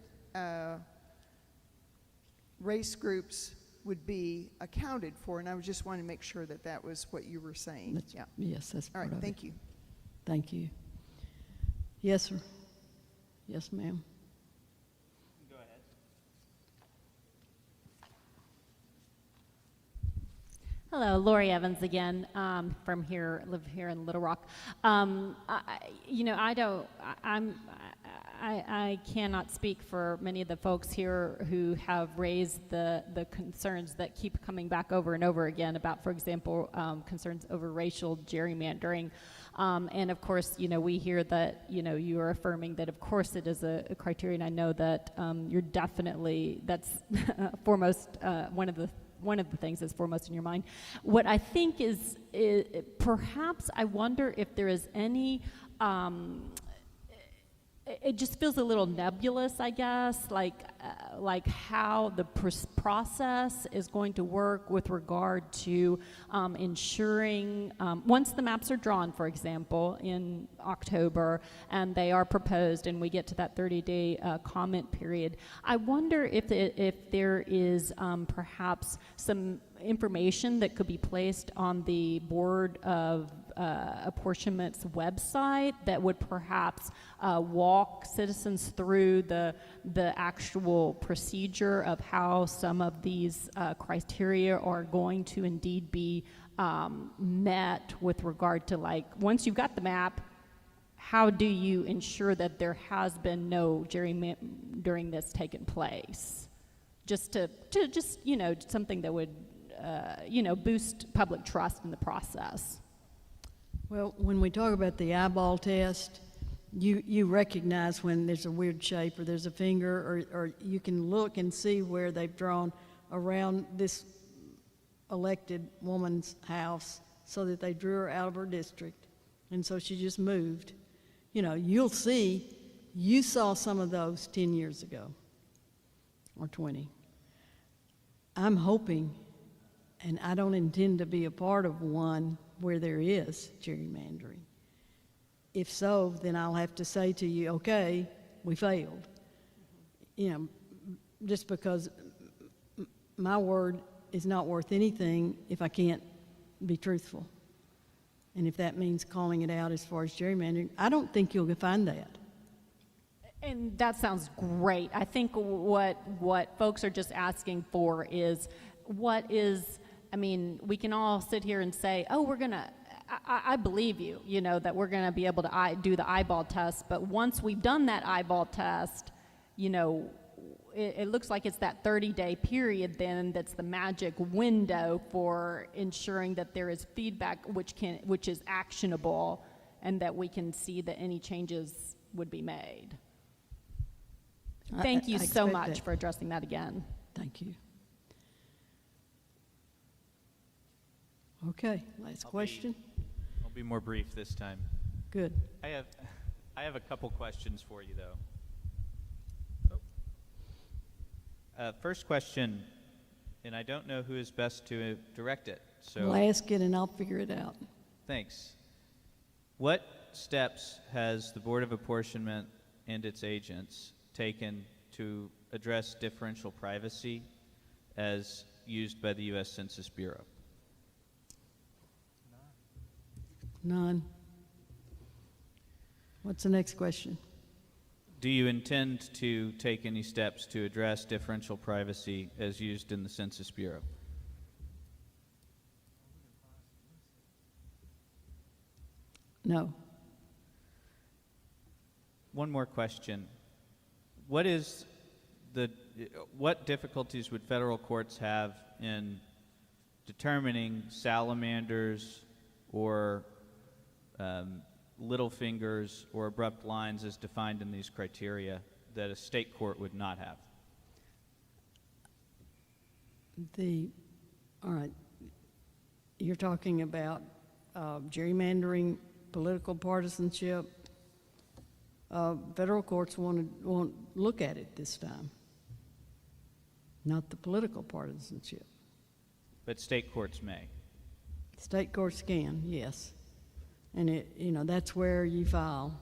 race groups would be accounted for, and I was just wanting to make sure that that was what you were saying. Yeah. Yes, that's All part right, of it. thank you. Thank you. Yes, sir. Yes, ma'am. Go ahead. Hello, Lori Evans again, from here, live here in Little Rock. I cannot speak for many of the folks here who have raised the concerns that keep coming back over and over again about, for example, concerns over racial gerrymandering. And of course, we hear that, you are affirming that of course it is a criteria, and I know that you're definitely, that's foremost, one of the one of the things that's foremost in your mind. What I think is perhaps I wonder if there is any, it just feels a little nebulous, I guess, like how the process is going to work with regard to ensuring, once the maps are drawn, for example, in October, and they are proposed, and we get to that 30-day comment period, I wonder if there is perhaps some information that could be placed on the Board of Apportionment's website that would perhaps walk citizens through the actual procedure of how some of these criteria are going to indeed be met with regard to, like, once you've got the map, how do you ensure that there has been no gerrymandering that's taken place? Just to you know, something that would you know, boost public trust in the process. Well, when we talk about the eyeball test, you recognize when there's a weird shape or there's a finger, or you can look and see where they've drawn around this elected woman's house so that they drew her out of her district, and so she just moved. You know, you'll see, you saw some of those 10 years ago or 20. I'm hoping, and I don't intend to be a part of one where there is gerrymandering. If so, then I'll have to say to you, okay, we failed. You know, just because my word is not worth anything if I can't be truthful. And if that means calling it out as far as gerrymandering, I don't think you'll find that. And that sounds great. I think what folks are just asking for is I mean, we can all sit here and say, oh, we're going to, I believe you, you know, that we're going to be able to do the eyeball test. But once we've done that eyeball test, you know, it looks like it's that 30-day period then that's the magic window for ensuring that there is feedback which is actionable, and that we can see that any changes would be made. Thank you so much for addressing that again. Thank you. Okay, last question. I'll be more brief this time. Good. I have a couple questions for you, though. First question, and I don't know who is best to direct it, so... Well, ask it and I'll figure it out. Thanks. What steps has the Board of Apportionment and its agents taken to address differential privacy as used by the U.S. Census Bureau? None. What's the next question? Do you intend to take any steps to address differential privacy as used in the Census Bureau? No. One more question. What difficulties would federal courts have in determining salamanders or little fingers or abrupt lines as defined in these criteria that a state court would not have? All right, you're talking about gerrymandering, political partisanship. Federal courts won't look at it this time, not the political partisanship. But state courts may. State courts can, yes. And you know, that's where you file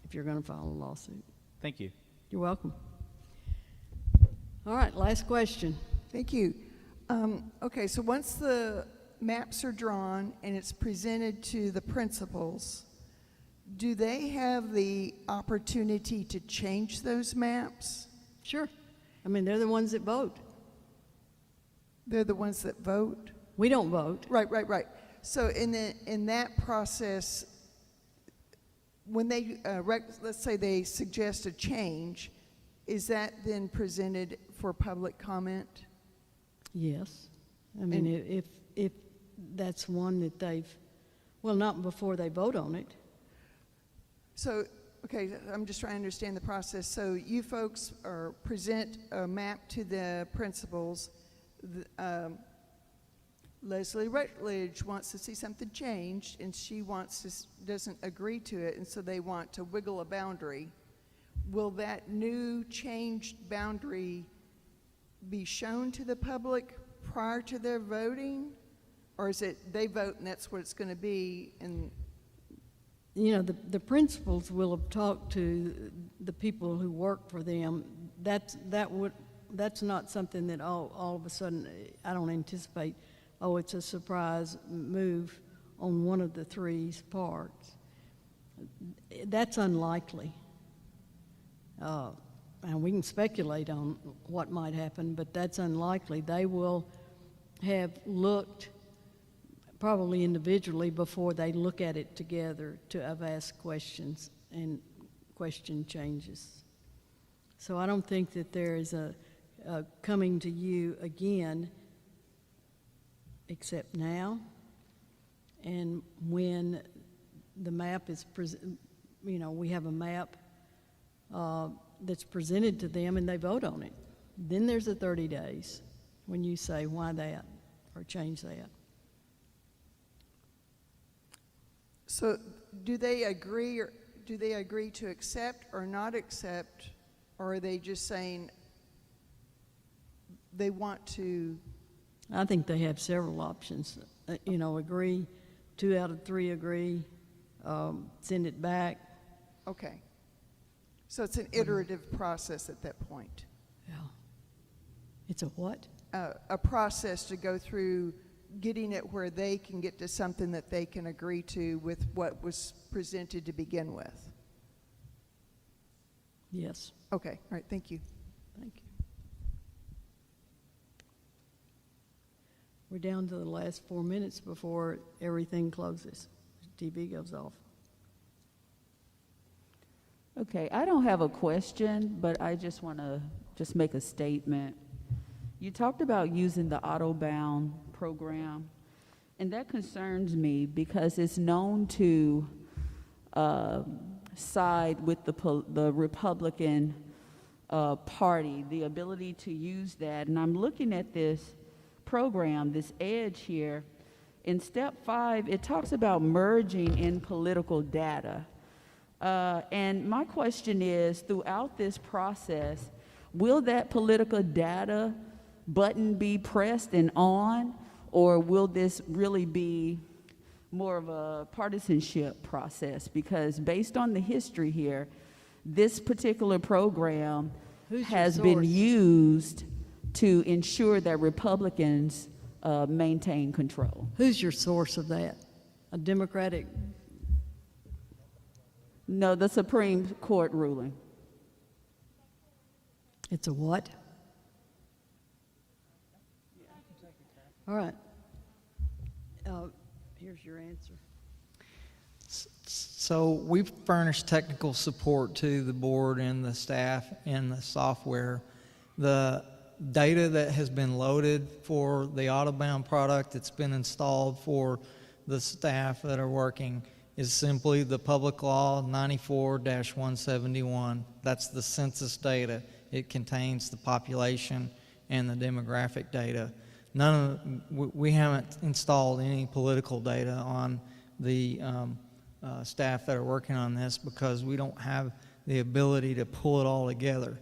if you're going to file a lawsuit. Thank you. You're welcome. All right, last question. Thank you. Okay, so once the maps are drawn and it's presented to the principals, do they have the opportunity to change those maps? Sure. I mean, they're the ones that vote. They're the ones that vote? We don't vote. Right. So in that process, when they, let's say they suggest a change, is that then presented for public comment? Yes. I mean, if that's one that they've, well, not before they vote on it. So, okay, I'm just trying to understand the process. So you folks present a map to the principals. Leslie Rutledge wants to see something changed, and she doesn't agree to it, and so they want to wiggle a boundary. Will that new changed boundary be shown to the public prior to their voting? Or is it they vote and that's what it's going to be? And You know, the principals will have talked to the people who work for them. That's not something that all of a sudden, I don't anticipate, oh, it's a surprise move on one of the three's parts. That's unlikely. And we can speculate on what might happen, but that's unlikely. They will have looked probably individually before they look at it together to have asked questions and question changes. So I don't think that there is a coming to you again except now and when the map is we have a map that's presented to them and they vote on it. Then there's a 30 days when you say why that or change that. so do they agree to accept or not accept, or are they just saying they want to? I think they have several options. Agree, 2 out of 3 agree, send it back. Okay. So it's an iterative process at that point. Yeah. It's a what? A process to go through getting it where they can get to something that they can agree to with what was presented to begin with. Yes. Okay. All right. Thank you. Thank you. We're down to the last 4 minutes before everything closes. TV goes off. Okay, I don't have a question, but I just want to make a statement. You talked about using the auto-bound program, and that concerns me because it's known to side with the Republican Party, the ability to use that. And I'm looking at this program, this EDGE here. In step 5, it talks about merging in political data. And my question is, throughout this process, will that political data button be pressed and on, or will this really be more of a partisanship process? Because based on the history here, this particular program has been used to ensure that Republicans maintain control. Who's your source of that? A Democratic? No, the Supreme Court ruling. It's a what? All right. Here's your answer. So we've furnished technical support to the board and the staff and the software. The data that has been loaded for the auto-bound product that's been installed for the staff that are working is simply the Public Law 94-171. That's the census data. It contains the population and the demographic data. We haven't installed any political data on the staff that are working on this because we don't have the ability to pull it all together.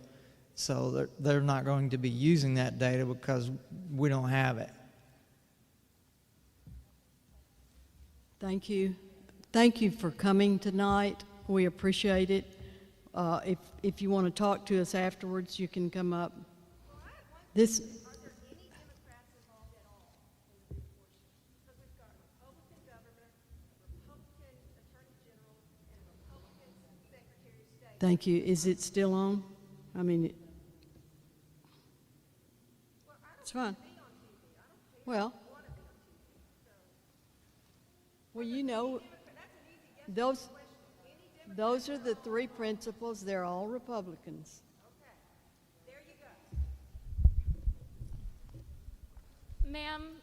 So they're not going to be using that data because we don't have it. Thank you. Thank you for coming tonight. We appreciate it. If you want to talk to us afterwards, you can come up. This. Thank you. Is it still on? I mean, it's fine. Well, you know, those are the 3 principals. They're all Republicans. Ma'am,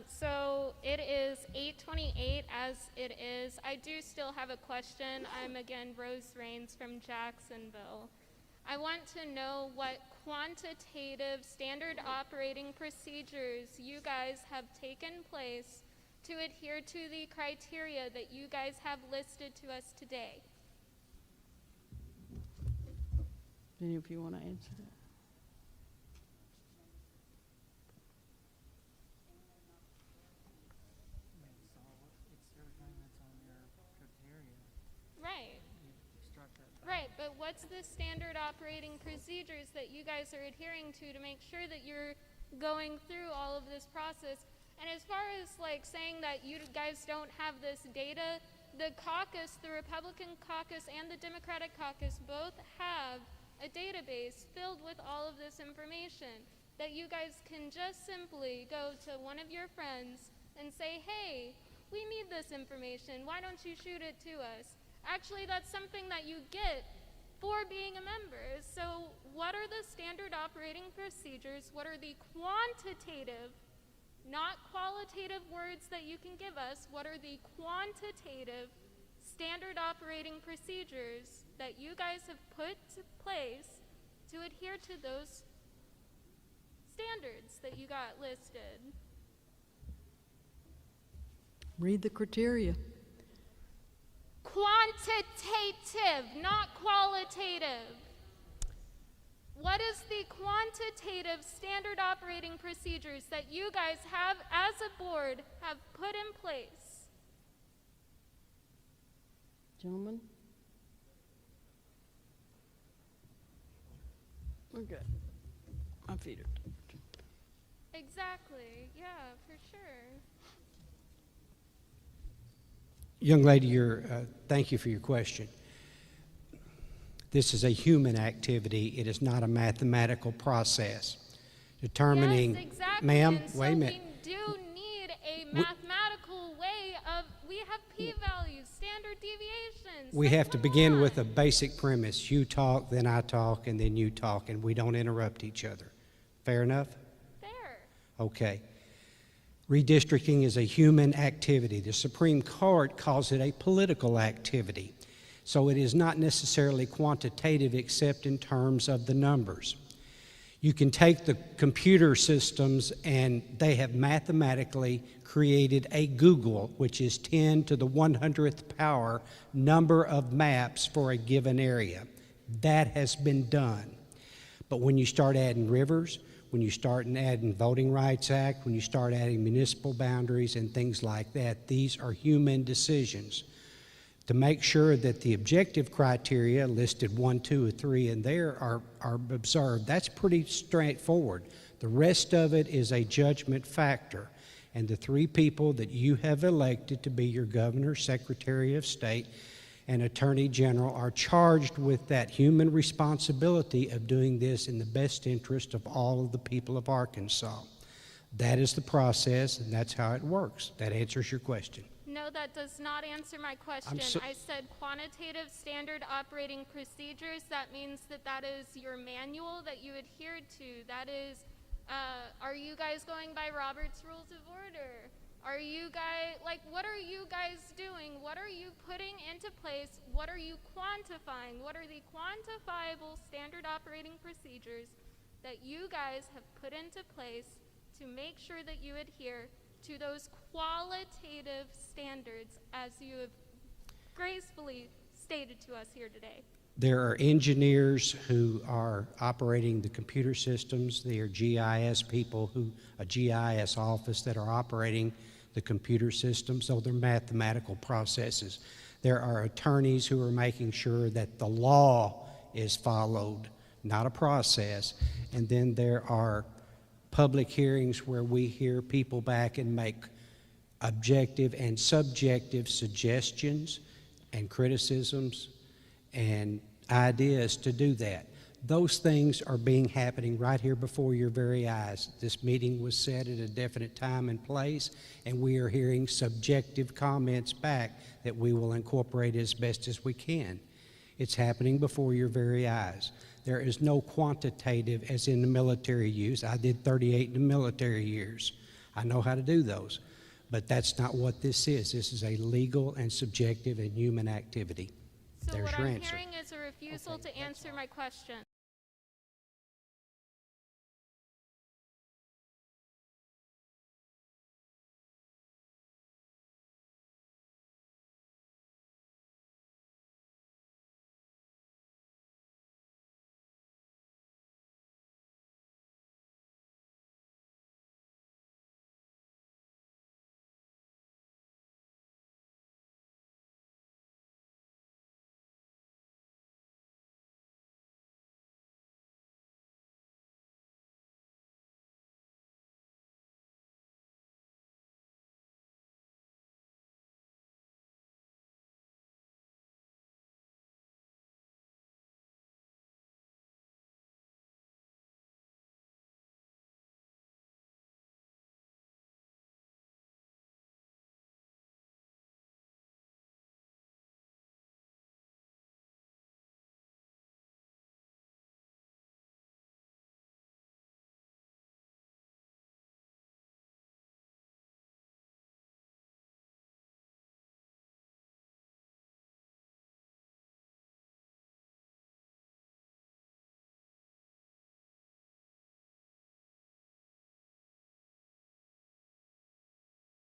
so it is 8:28 as it is. I do still have a question. I'm again Rose Rains from Jacksonville. I want to know what quantitative standard operating procedures you guys have taken place to adhere to the criteria that you guys have listed to us today. Any of you want to answer that? Right. Right, but what's the standard operating procedures that you guys are adhering to make sure that you're going through all of this process? And as far as like saying that you guys don't have this data, the caucus, the Republican caucus and the Democratic caucus both have a database filled with all of this information that you guys can just simply go to one of your friends and say, hey, we need this information, why don't you shoot it to us? Actually, that's something that you get for being a member. So what are the standard operating procedures? What are the quantitative, not qualitative words that you can give us? What are the quantitative standard operating procedures that you guys have put to place to adhere to those standards that you got listed? Read the criteria. Quantitative, not qualitative. What is the quantitative standard operating procedures that you guys have, as a board, have put in place? Gentlemen? Okay. My feet are. Exactly, yeah, for sure. Young lady, thank you for your question. This is a human activity. It is not a mathematical process. Determining, yes, exactly. ma'am, and wait a minute. We do need a mathematical way of, we have p-values, standard deviations. We like, have to begin with a basic premise. You talk, then I talk, and then you talk, and we don't interrupt each other. Fair enough? Fair. Okay. Redistricting is a human activity. The Supreme Court calls it a political activity. So it is not necessarily quantitative except in terms of the numbers. You can take the computer systems and they have mathematically created a Google, which is 10 to the 100th power number of maps for a given area. That has been done. But when you start adding rivers, when you start adding Voting Rights Act, when you start adding municipal boundaries and things like that, these are human decisions. To make sure that the objective criteria listed 1, 2, or 3 in there are observed, that's pretty straightforward. The rest of it is a judgment factor. And the 3 people that you have elected to be your governor, secretary of state, and attorney general are charged with that human responsibility of doing this in the best interest of all of the people of Arkansas. That is the process, and that's how it works. That answers your question. No, that does not answer my question. I said quantitative standard operating procedures. That means that that is your manual that you adhere to. That is, are you guys going by Robert's Rules of Order? Are you guys, like, what are you guys doing? What are you putting into place? What are you quantifying? What are the quantifiable standard operating procedures that you guys have put into place to make sure that you adhere to those qualitative standards as you have gracefully stated to us here today? There are engineers who are operating the computer systems. There are GIS people a GIS office that are operating the computer systems. So they're mathematical processes. There are attorneys who are making sure that the law is followed, not a process. And then there are public hearings where we hear people back and make objective and subjective suggestions and criticisms and ideas to do that. Those things are happening right here before your very eyes. This meeting was set at a definite time and place, and we are hearing subjective comments back that we will incorporate as best as we can. It's happening before your very eyes. There is no quantitative as in the military use. I did 38 in the military years. I know how to do those. But that's not what this is. This is a legal and subjective and human activity. So There's what your I'm answer. hearing is a refusal to answer my question.